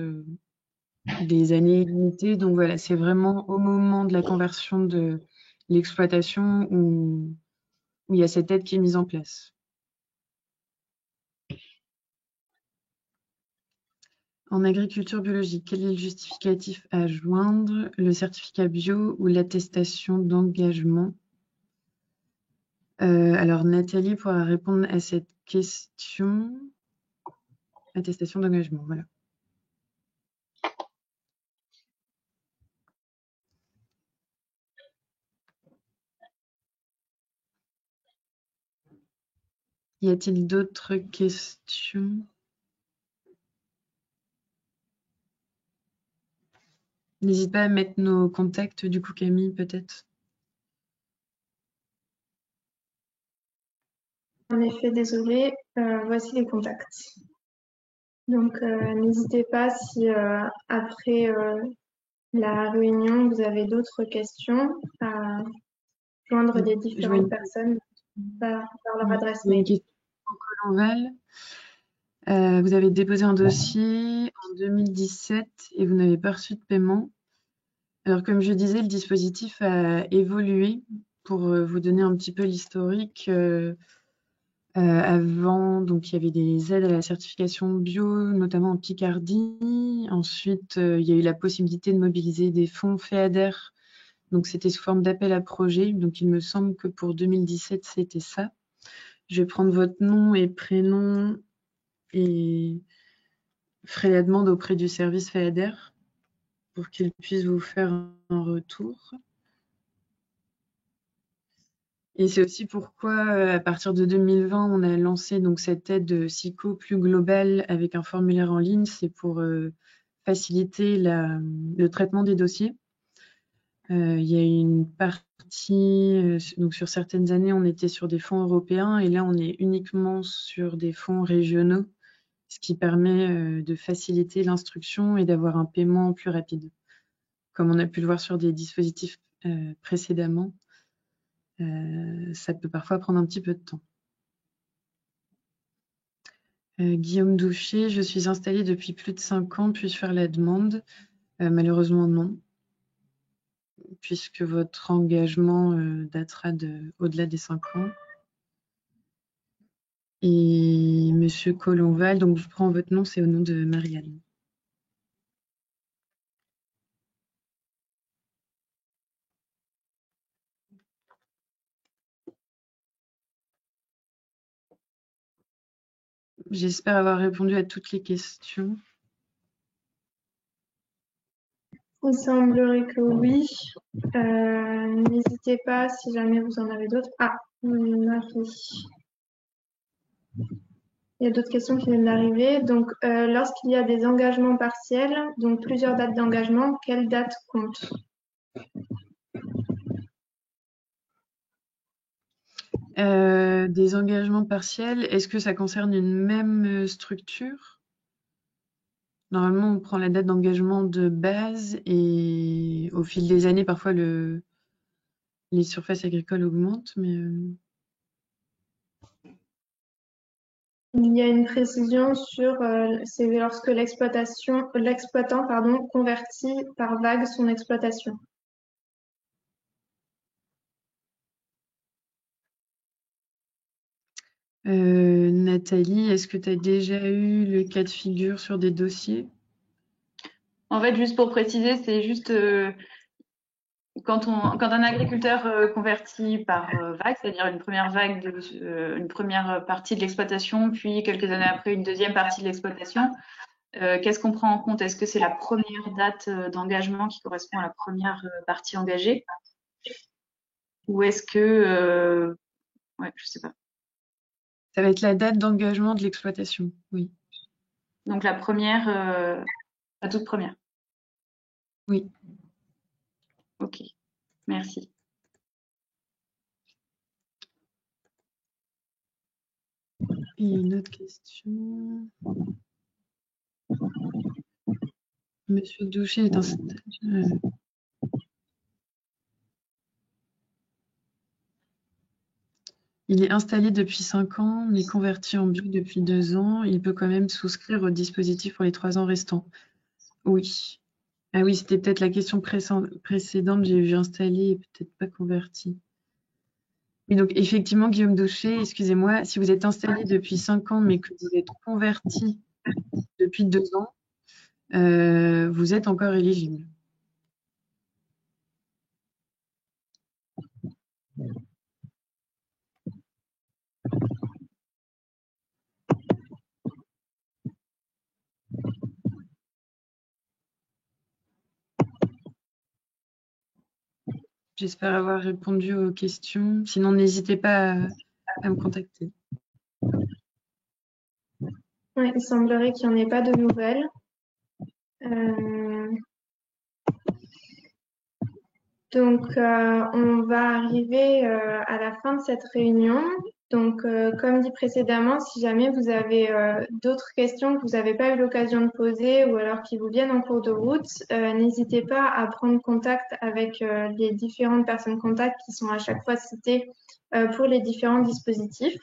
[SPEAKER 13] des années limitées. Donc voilà, c'est vraiment au moment de la conversion de l'exploitation où il y a cette aide qui est mise en place. En agriculture biologique, quel est le justificatif à joindre? Le certificat bio ou l'attestation d'engagement? Alors Nathalie pourra répondre à cette question. Attestation d'engagement, voilà. Y a-t-il d'autres questions? N'hésite pas à mettre nos contacts, du coup, Camille, peut-être.
[SPEAKER 2] En effet, désolée, voici les contacts. Donc, n'hésitez pas si après la réunion, vous avez d'autres questions à joindre les différentes personnes par leur adresse
[SPEAKER 13] Il y a une
[SPEAKER 2] mail.
[SPEAKER 13] question pour Colonval. Vous avez déposé un dossier en 2017 et vous n'avez pas reçu de paiement. Alors, comme je disais, le dispositif a évolué. Pour vous donner un petit peu l'historique, avant, donc il y avait des aides à la certification bio, notamment en Picardie. Ensuite, il y a eu la possibilité de mobiliser des fonds FEADER. Donc, c'était sous forme d'appel à projet. Donc, il me semble que pour 2017, c'était ça. Je vais prendre votre nom et prénom et ferai la demande auprès du service FEADER pour qu'il puisse vous faire un retour. Et c'est aussi pourquoi, à partir de 2020, on a lancé donc cette aide SICO plus globale avec un formulaire en ligne. C'est pour faciliter le traitement des dossiers. Il y a une partie, donc sur certaines années, on était sur des fonds européens et là, on est uniquement sur des fonds régionaux, ce qui permet de faciliter l'instruction et d'avoir un paiement plus rapide. Comme on a pu le voir sur des dispositifs précédemment, ça peut parfois prendre un petit peu de temps. Guillaume Douchier, je suis installé depuis plus de 5 ans, puis-je faire la demande? Malheureusement non, puisque votre engagement datera au-delà des 5 ans. Et Monsieur Colonval, donc je prends votre nom, c'est au nom de Marianne. J'espère avoir répondu à toutes les questions.
[SPEAKER 2] Il semblerait que oui. N'hésitez pas si jamais vous en avez d'autres. Ah, Marie. Il y a d'autres questions qui viennent d'arriver. Donc, lorsqu'il y a des engagements partiels, donc plusieurs dates d'engagement, quelle date compte?
[SPEAKER 13] Des engagements partiels, est-ce que ça concerne une même structure? Normalement, on prend la date d'engagement de base et au fil des années, parfois les surfaces agricoles augmentent, mais
[SPEAKER 2] Il y a une précision sur c'est lorsque l'exploitant convertit par vague son exploitation.
[SPEAKER 13] Nathalie, est-ce que tu as déjà eu le cas de figure sur des dossiers?
[SPEAKER 14] En fait, juste pour préciser, c'est juste quand un agriculteur convertit par vague, c'est-à-dire une première vague une première partie de l'exploitation, puis quelques années après une deuxième partie de l'exploitation, qu'est-ce qu'on prend en compte? Est-ce que c'est la première date d'engagement qui correspond à la première partie engagée? Ou est-ce que ouais, je sais pas.
[SPEAKER 13] Ça va être la date d'engagement de l'exploitation, oui.
[SPEAKER 14] Donc la première, la toute première.
[SPEAKER 13] Oui.
[SPEAKER 14] Ok, merci.
[SPEAKER 13] Il y a une autre question. Monsieur Douchet est installé. Il est installé depuis 5 ans, mais converti en bio depuis 2 ans. Il peut quand même souscrire au dispositif pour les 3 ans restants. Oui. Ah oui, c'était peut-être la question précédente. J'ai vu installé et peut-être pas converti. Oui, donc effectivement, Guillaume Douchet, excusez-moi, si vous êtes installé depuis 5 ans, mais que vous êtes converti depuis 2 ans, vous êtes encore éligible. J'espère avoir répondu aux questions. Sinon, n'hésitez pas à me contacter.
[SPEAKER 2] Ouais, il semblerait qu'il n'y en ait pas de nouvelles. Donc, on va arriver à la fin de cette réunion. Donc, comme dit précédemment, si jamais vous avez d'autres questions que vous n'avez pas eu l'occasion de poser ou alors qui vous viennent en cours de route, n'hésitez pas à prendre contact avec les différentes personnes contacts qui sont à chaque fois citées pour les différents dispositifs.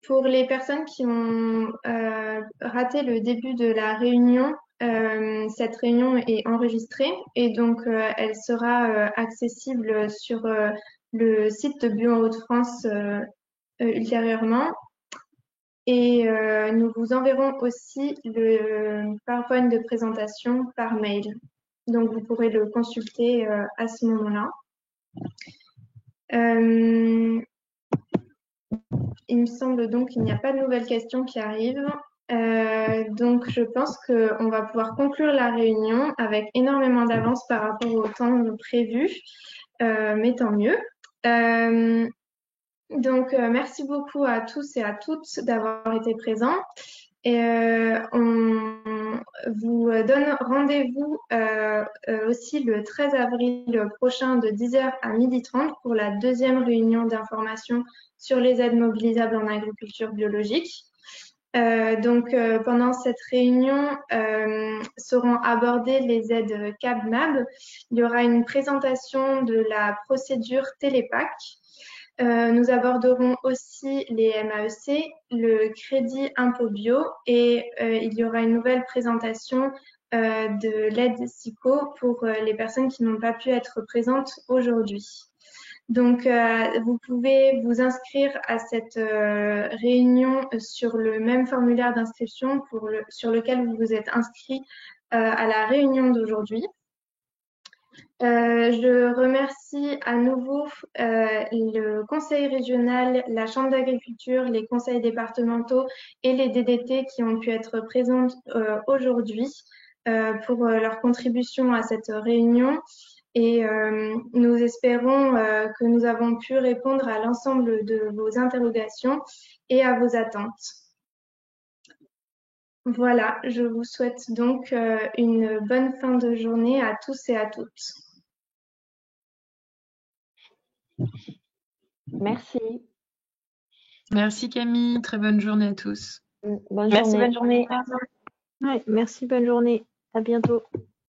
[SPEAKER 2] Pour les personnes qui ont raté le début de la réunion, cette réunion est enregistrée et donc elle sera accessible sur le site de Bio Hauts-de-France ultérieurement. Et nous vous enverrons aussi le PowerPoint de présentation par mail. Donc vous pourrez le consulter à ce moment-là. Il me semble donc qu'il n'y a pas de nouvelles questions qui arrivent. Donc, je pense qu'on va pouvoir conclure la réunion avec énormément d'avance par rapport au temps prévu, mais tant mieux. Donc, merci beaucoup à tous et à toutes d'avoir été présents. Et on vous donne rendez-vous aussi le 13 avril prochain de 10h à 12h30 pour la deuxième réunion d'information sur les aides mobilisables en agriculture biologique. Donc, pendant cette réunion, seront abordées les aides CAB-MAB. Il y aura une présentation de la procédure Télépac. Nous aborderons aussi les MAEC, le crédit impôt bio et il y aura une nouvelle présentation de l'aide SICO pour les personnes qui n'ont pas pu être présentes aujourd'hui. Donc, vous pouvez vous inscrire à cette réunion sur le même formulaire d'inscription sur lequel vous vous êtes inscrit à la réunion d'aujourd'hui. Je remercie à nouveau le Conseil régional, la Chambre d'agriculture, les conseils départementaux et les DDT qui ont pu être présents aujourd'hui pour leur contribution à cette réunion. Et nous espérons que nous avons pu répondre à l'ensemble de vos interrogations et à vos attentes. Voilà, je vous souhaite donc une bonne fin de journée à tous et à toutes.
[SPEAKER 7] Merci.
[SPEAKER 13] Merci Camille, très bonne journée à tous.
[SPEAKER 7] Bonne
[SPEAKER 3] Merci,
[SPEAKER 7] journée.
[SPEAKER 3] bonne journée. Ouais, merci, bonne journée. À bientôt.